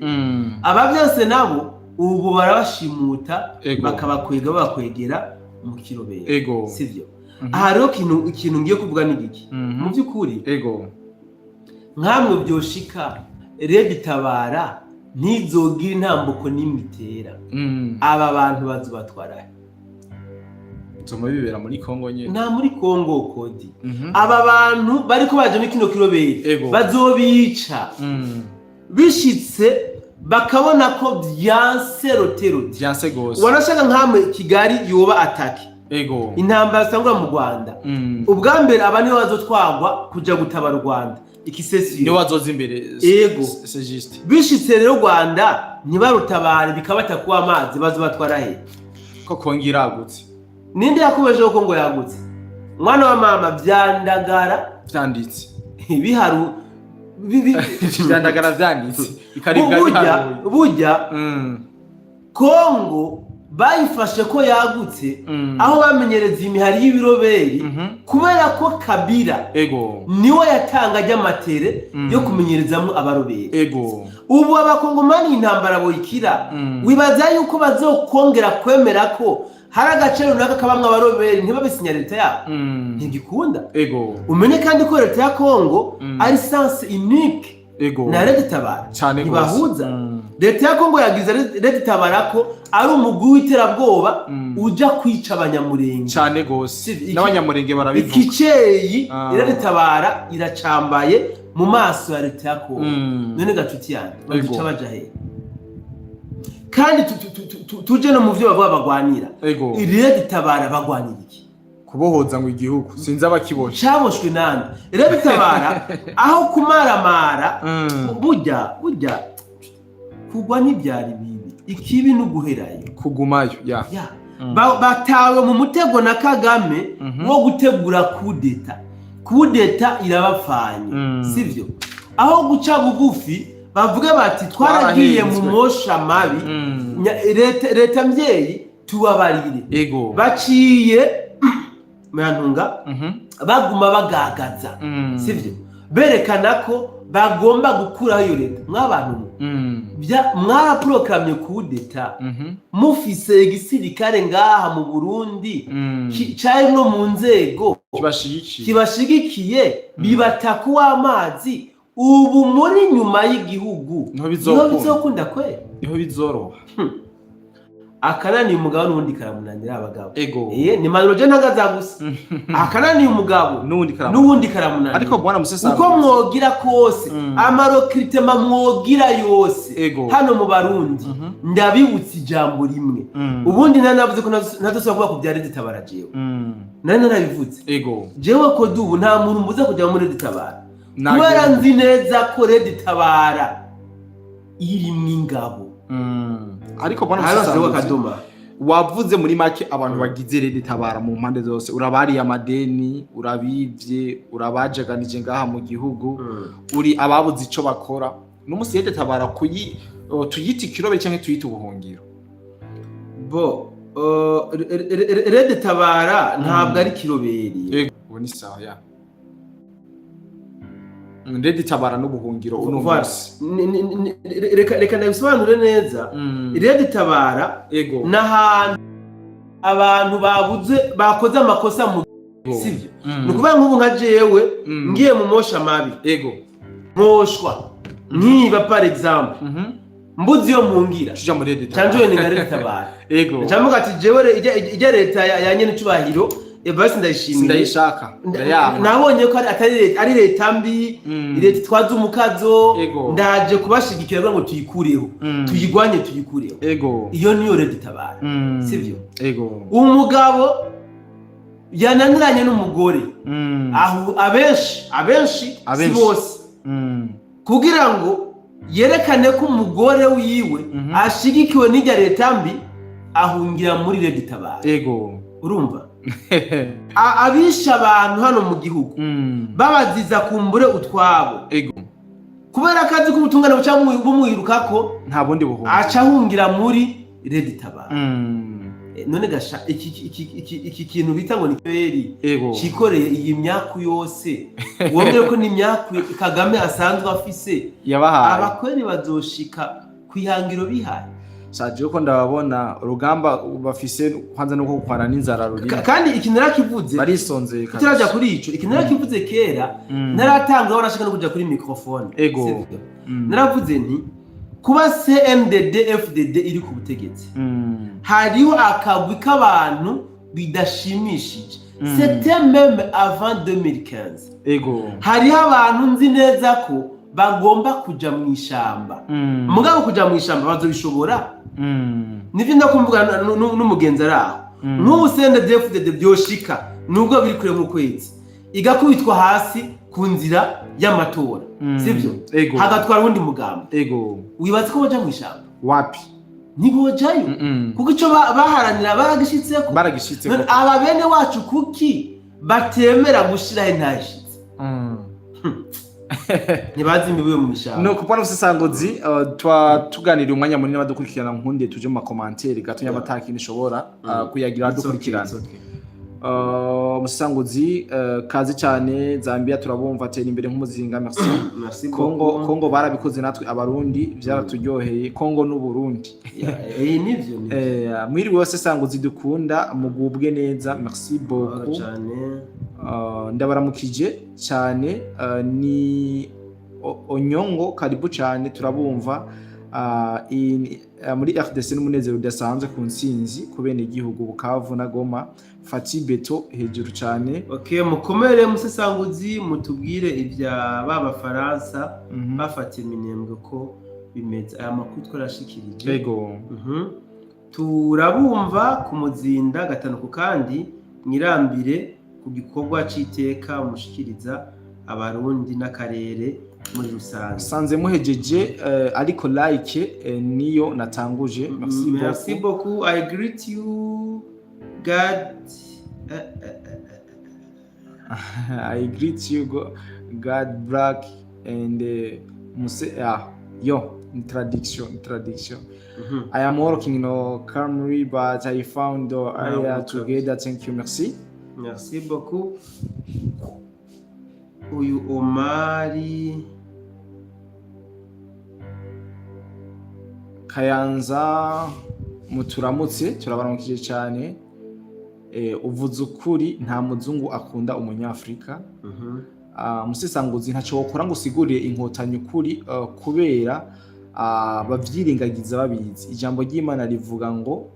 Speaker 2: aba byose nabo ubu barabashimuta bakabakwega bakwegera mu kiroberi sivyo aha rero ikintu ngiye kuvuga ni giki mu by'ukuri nkamwe byoshika Red Tabara ntizogira intambuko n'imitera aba bantu bazobatwara
Speaker 1: Zoma bibera muri Kongo nyene
Speaker 2: nta muri Kongo Cody aba bantu bariko baje mu kino kiroberi bazobica bishitse bakabona ko byanse gose wanashaka nkamwe Kigali yoba atake intambara sangura mu Rwanda ubwa mbere aba niho bazotwagwa kuja gutabara Rwanda ikisesi
Speaker 1: niho bazoza imbere
Speaker 2: c'est juste bishitse rero Rwanda ntibarutabare bikabata kuwa amazi bazobatwara he
Speaker 1: ko kongira yagutse
Speaker 2: ninde yakubeje ko ngo yagutse mwana wa mama byandagara
Speaker 1: byanditse
Speaker 2: biharu
Speaker 1: byandagara byanditse
Speaker 2: ikaribwa biharu burya Kongo bayifashe ko yagutse aho bamenyereza imihari y'ibiroberi kubera ko Kabila niwe yatanga ry'amatere yo kumenyerezamo abaroberi. Ubu abakongomani intambara boyikira wibaza yuko bazokongera kwemera ko hari agace runaka kabamwe abaroberi ntibabisinya leta yabo ntigikunda. Umenye kandi ko leta ya Kongo ari sens unique na Red Tabara ntibahuza. Leta ya Kongo yagize Red Tabara ko ari umugwi w'iterabwoba uja kwica abanyamurenge
Speaker 1: cyane gose n'abanyamurenge barabivuga.
Speaker 2: Ikiceyi Red Tabara iracambaye mu maso ya leta ya Kongo. None gacuti yanjye bagica baja he kandi tuje no mu byo bavuga bagwanira. Red Tabara bagwanira iki?
Speaker 1: Kubohoza ngo igihugu sinzi abakibona
Speaker 2: caboshwe nande. Red Tabara aho kumaramara burya kugwa ntibyari bibi, ikibi n'uguherayo
Speaker 1: kugumayo
Speaker 2: batawe mu mutego na Kagame wo gutegura kudeta irabafanye sivyo. Aho guca bugufi bavuga bati twaragiye mu mosha mabi leta mvyeyi tubabarire. Baciye mantunga baguma bagagaza sivyo, berekana ko bagomba gukuraho iyo leta. Mwabantu mwaraprogramye kudeta mufise igisirikare ngaha mu Burundi cyaye no mu nzego kibashigikiye bibataku w'amazi. Ubu muri nyuma y'igihugu niho bizokunda kwe,
Speaker 1: niho bizoroha.
Speaker 2: Akananiye umugabo n'ubundi karamunanira abagabo. Ni manroje ntagaza gusa. Akananiye umugabo n'ubundi karamunanira.
Speaker 1: Ariko bwana Musesa
Speaker 2: uko mwogira kose amarokritema mwogira yose hano mu Barundi ndabibutse ijambo rimwe. Ubundi nanavuze ko ntadusaba kuba kubyara Red Tabara jewe. Narabivuze. Jewe ko dubu nta muntu mbuza kujya muri Red Tabara. Kubera nzi neza ko Red Tabara irimo ingabo.
Speaker 1: Ariko bwana Musesa wavuze muri make abantu bagize Red Tabara mu mpande zose, urabari amadeni, urabivye, urabajaganije ngaha mu gihugu, uri ababuze ico bakora. N'umusi Red Tabara tuyita ikirobe cyangwa tuyita ubuhungiro.
Speaker 2: Red Tabara ntabwo ari kiroberi.
Speaker 1: Ni sawa Red Tabara n'ubuhungiro uno munsi.
Speaker 2: Reka ndabisobanure neza. Red Tabara n'ahantu abantu bakoze amakosa mu sivyo. Nukuvuga nk'ubu nka jewe ngiye mu mosha mabi mposhwa niba par exemple mbuzi yo mungira
Speaker 1: tuja muri Red Tabara
Speaker 2: canjoye ni Red Tabara. Ndamuga ati jewe ijya leta yanye n'icubahiro basi
Speaker 1: ndayishaka
Speaker 2: nabonye ko ari leta mbi, leta twaza umukazo ndaje kubashigikira ngo tuyikureho tuyigwanye tuyikureho. Iyo niyo Red Tabara sivyo. Umugabo yananiranye n'umugore aho abenshi si bose kugira ngo yerekane ko umugore wiwe ashigikiwe n'ijya leta mbi ahungira muri Red Tabara. Urumva abisha abantu hano mu gihugu babaziza kumbure utwabo kubera akazi k'ubutungane buca bumwirukako
Speaker 1: nta bundi buhunga
Speaker 2: aca ahungira muri Red Tabara. None gasha iki kintu bita ngo ni kweri cikoreye iyi myaku yose wongere ko ni myaku Kagame asanzwe afise abakweri bazoshika kwihangiro bihaye.
Speaker 1: Saje ko ndababona urugamba bafise kwanza no kukwana n'inzara ruri
Speaker 2: kandi ikintu narakivuze
Speaker 1: barisonzeye
Speaker 2: kandi turaja kuri ico ikintu narakivuze kera naratanga warashaka no kuja kuri microphone naravuze nti kuba CNDD FDD iri ku butegetsi hariho akagwi k'abantu bidashimishije. C'était même avant 2015. Hariho abantu nzi neza ko bagomba kuja mu ishamba. Mugabo kuja mu ishamba bazobishobora. Nivyo ndakumvuga n'umugenzi araho. N'ubu CNDD FDD byoshika nubwo biri kure mu kwezi. Igakubitwa hasi ku nzira y'amatora. Sivyo? Hagatwara undi mugamba. Wibaza ko baja mu ishamba?
Speaker 1: Wapi?
Speaker 2: Ntibojayo. Kuko ico baharanira baragishitseko. Aba bene wacu kuki batemera gushira intashitse. ntibazi imibuye mu mishamba.
Speaker 1: No kupana ubusesanguzi tuganira umwanya munini badukurikirana nkundiye tuje mu commentaire gato y'abataki nishobora kuyagira dukurikirana. Umusesanguzi kazi cyane Zambia turabumva atera imbere nk'umuzinga merci. Kongo barabikoze natwe abarundi byaraturyoheye Kongo n'u Burundi.
Speaker 2: Nivyo
Speaker 1: mwiri wose sanguzi dukunda mugubwe neza merci beaucoup. Ndabaramukije cyane ni Onyongo karibu cyane turabumva muri RDC n'umunezero udasanzwe ku nsinzi kubene igihugu Bukavu na Goma Fati Beto hejuru cyane.
Speaker 2: Okay, mukomere musesanguzi mutubwire ibya baba Faransa bafatiye minembwe ko bimeze aya makuru twarashikirije.
Speaker 1: Yego.
Speaker 2: Turabumva ku muzinda gatanu kandi mwirambire ku gikorwa citeka umushikiriza abarundi n'akarere muri rusange.
Speaker 1: Sanze muhejeje ariko like niyo natanguje.
Speaker 2: Merci beaucoup. I greet you God.
Speaker 1: I greet you God Black and introduction. I am working calmly but I found area together. Thank you.
Speaker 2: Merci beaucoup. Uyu Omari
Speaker 1: Kayanza muturamutse turabaramukije cyane. Uvuze ukuri nta muzungu akunda umunyafrika. Musesanguzi ntacyo wokora ngo usigurire inkotanyi ukuri kubera bavyirengagiza babizi. Ijambo ry'Imana rivuga ngo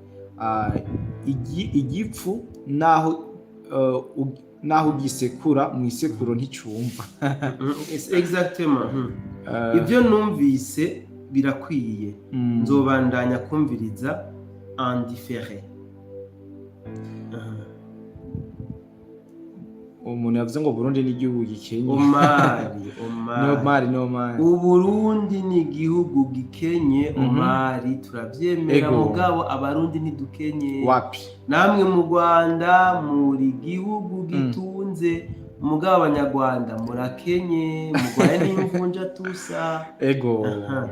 Speaker 1: igipfu naho ugisekura mu isekuro nticyumva.
Speaker 2: Exactement. Ibyo numvise birakwiye. Nzobandanya kumviriza en différé. Umuntu yavuze ngo Burundi ni igihugu gikenye. Omari. Uburundi ni igihugu gikenye. Omari turabyemera mugabo abarundi ni dukenye.
Speaker 1: Wapi?
Speaker 2: Namwe mu Rwanda muri gihugu gitunze mugabo abanyarwanda murakenye mugwaye n'imvunja tusa.
Speaker 1: Ego.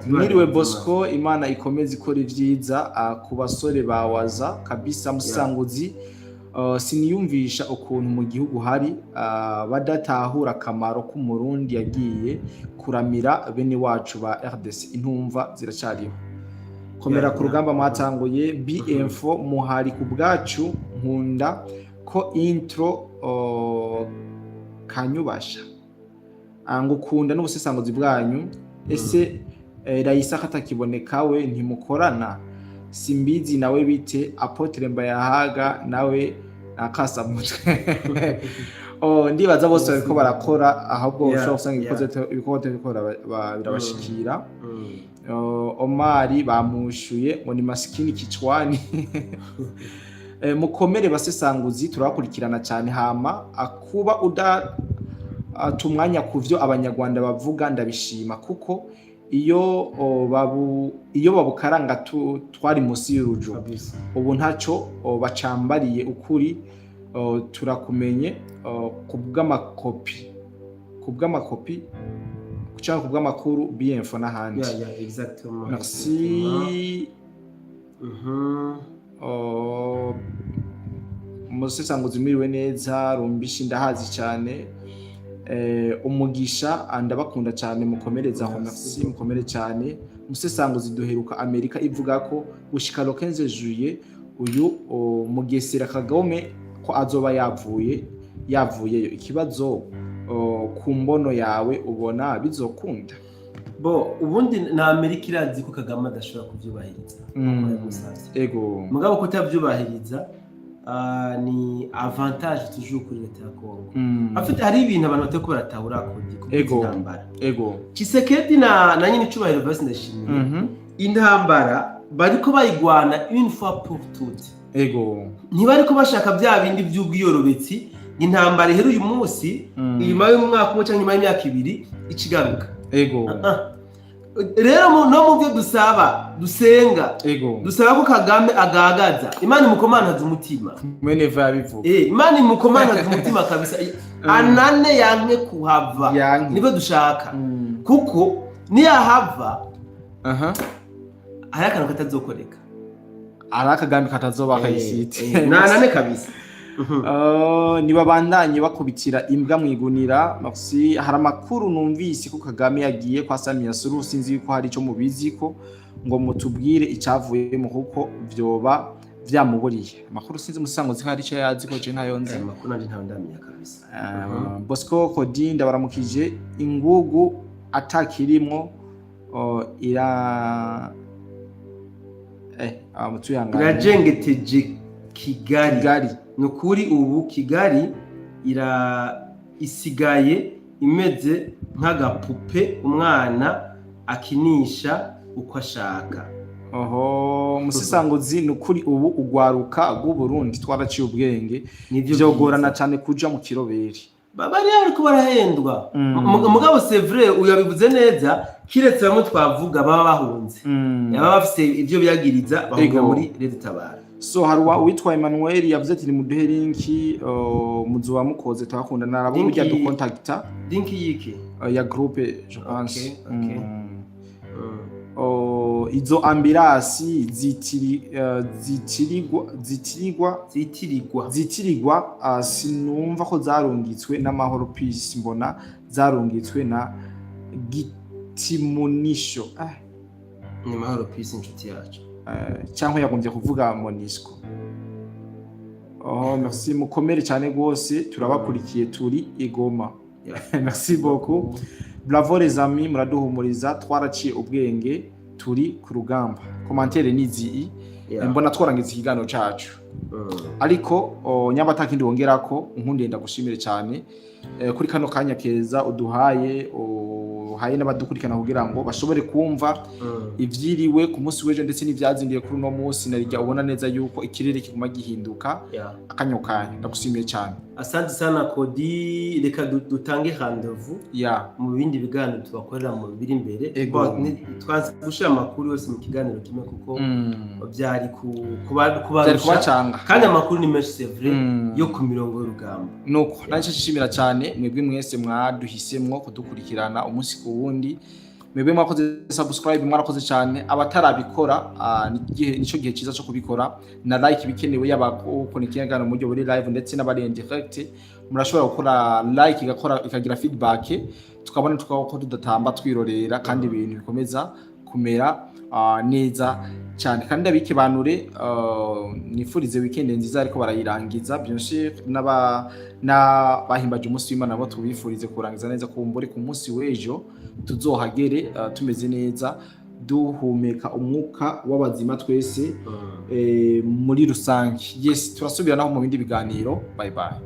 Speaker 1: Mwiriwe Bosco Imana ikomeze ikora ivyiza ku basore bawaza kabisa musanguzi. Siniyumvisha ukuntu mu gihugu hari badatahura akamaro k'umurundi yagiye kuramira bene wacu ba RDC. Intumva ziracyariho. Komera ku rugamba mwatanguye BM4 muhari ku bwacu nkunda ko intro kanyubasha ngukunda n'ubusesanguzi bwanyu. Ese Raisa katakiboneka we ntimukorana? Simbizi nawe bite Apotre Mbayahaga nawe akasa mutwe. Ndibaza bose bariko barakora ahubwo ushobora gusanga ibikorwa bikora birabashikira. Omari bamushuye ngo ni maskini kichwani. Mukomere basesanguzi turabakurikirana cyane hama akuba tumwanya kuvyo abanyarwanda bavuga ndabishima kuko iyo babukaranga twari musi y'urujo ubu ntacyo bacambariye ukuri turakumenye kubw'amakopi cyangwa kubw'amakuru BM4 n'ahandi.
Speaker 2: Exactement.
Speaker 1: Merci. Musesanguzi mwiriwe neza rumbishi ndahazi cyane. Umugisha ndabakunda cyane mukomereza aho. Merci mukomere cyane. Musesanguzi duheruka Amerika ivuga ko gushika 15 juillet uyu Mugesera Kagame ko azoba yavuyeyo. Ikibazo ku mbono yawe ubona bizokunda?
Speaker 2: Ubundi na Amerika irazi ko Kagame adashobora kuvyubahiriza.
Speaker 1: Ego.
Speaker 2: Mugabo kutavyubahiriza ni avantage toujours kuri leta ya Kongo. Afite hari ibintu abantu bateko baratahura kuri intambara.
Speaker 1: Ego.
Speaker 2: Kisekedi na nyine icubahiro basi ndashimira. Intambara bariko bayigwana une fois pour toutes.
Speaker 1: Ego.
Speaker 2: Ntibariko bashaka bya bindi by'ubwiyorobetsi. Intambara iheru uyu munsi inyuma y'umwaka umwe cyangwa inyuma y'imyaka ibiri ikigaruka.
Speaker 1: Ego.
Speaker 2: rero no mu byo dusaba dusenga
Speaker 1: ego
Speaker 2: dusaba ko Kagame agagaza Imana imukomantaza umutima
Speaker 1: mwene va bivuga
Speaker 2: Imana imukomantaza umutima kabisa anane yanke kuhava nibwo dushaka kuko niyahava hari akantu katazokoreka
Speaker 1: ari akagambi katazoba kayisite
Speaker 2: nanane kabisa
Speaker 1: nibabandanye bakubitira imbwa mwigunira Maxi hari amakuru numvise ko Kagame yagiye kwa Samia Suluhu sinzi yuko hari ico mubizi ko ngo mutubwire icavuye mu kuko vyoba vyamuburiye amakuru sinzi musango zikari ico yazi ko je ntayo nzi
Speaker 2: amakuru nanje ntawe ndamenya kabisa
Speaker 1: Bosco Kodinda baramukije ingugu atakirimo ira amutuyangana
Speaker 2: irajengeteje Kigali nukuri ubu Kigali isigaye imeze nk'agapupe umwana akinisha uko ashaka
Speaker 1: musisangozi nukuri ubu ugwaruka rw'u Burundi twaraciye ubwenge vyogorana cyane kuja mu kiroberi
Speaker 2: bari ariko barahendwa mugabo c'est vrai uyabivuze neza kiretse bamwe twavuga baba bahunze yaba bafise ivyo byagiriza bahunga muri Leta Tabara
Speaker 1: so haruwa witwa Emmanuel yavuze ati muduhe linki muzuba mukoze twakunda narabo burya du contacta
Speaker 2: linki yiki
Speaker 1: ya groupe je pense izo ambirasi zitirirwa sinumva ko zarungitswe n'amahoro peace mbona zarungitswe na Gitimunisho
Speaker 2: ni mahoro peace inshuti yacu
Speaker 1: cyangwa yagombye kuvuga Monisco merci mukomere cyane gose turabakurikiye turi igoma merci beaucoup bravo les amis muraduhumuriza twaraciye ubwenge turi ku rugamba commentaire nizi mbona twarangiza ikiganiro cacu ariko nyabatakindi wongerako nkundenda gushimire cyane kuri kano kanya keza uduhaye haye n'abadukurikana kugira ngo bashobore kumva ivyiriwe ku munsi weje ndetse n'ivyazindiye kuri no munsi narijya ubona neza yuko ikirere kiguma gihinduka akanyokanya ndagushimiye cyane
Speaker 2: asante sana Kodi reka dutange rendez-vous mu bindi biganiro tubakorera mu biri imbere twanze gushira amakuru yose mu kiganiro kimwe kuko byari kubarusha kandi amakuru ni menshi c'est vrai yo ku mirongo y'urugamba
Speaker 1: nuko nanje nshimira cyane mwebwe mwese mwaduhisemwo kudukurikirana umunsi ku wundi mwebwe mwakoze subscribe mwarakoze cyane abatarabikora nico gihe ciza cyo kubikora na like bikenewe yabakona ikigano mu buryo buri live ndetse n'abari direct murashobora gukora like ikagira feedback tukabona tukako tudatamba twirorera kandi ibintu bikomeza kumera neza cyane kandi abike banure nifurize weekend nziza ariko barayirangiza bien sûr bahimbaje umunsi w'Imana nabo tubifurize kurangiza neza kumbure ku munsi w'ejo tuzohagere tumeze neza duhumeka umwuka w'abazima twese muri rusange yes turasubira naho mu bindi biganiro bye bye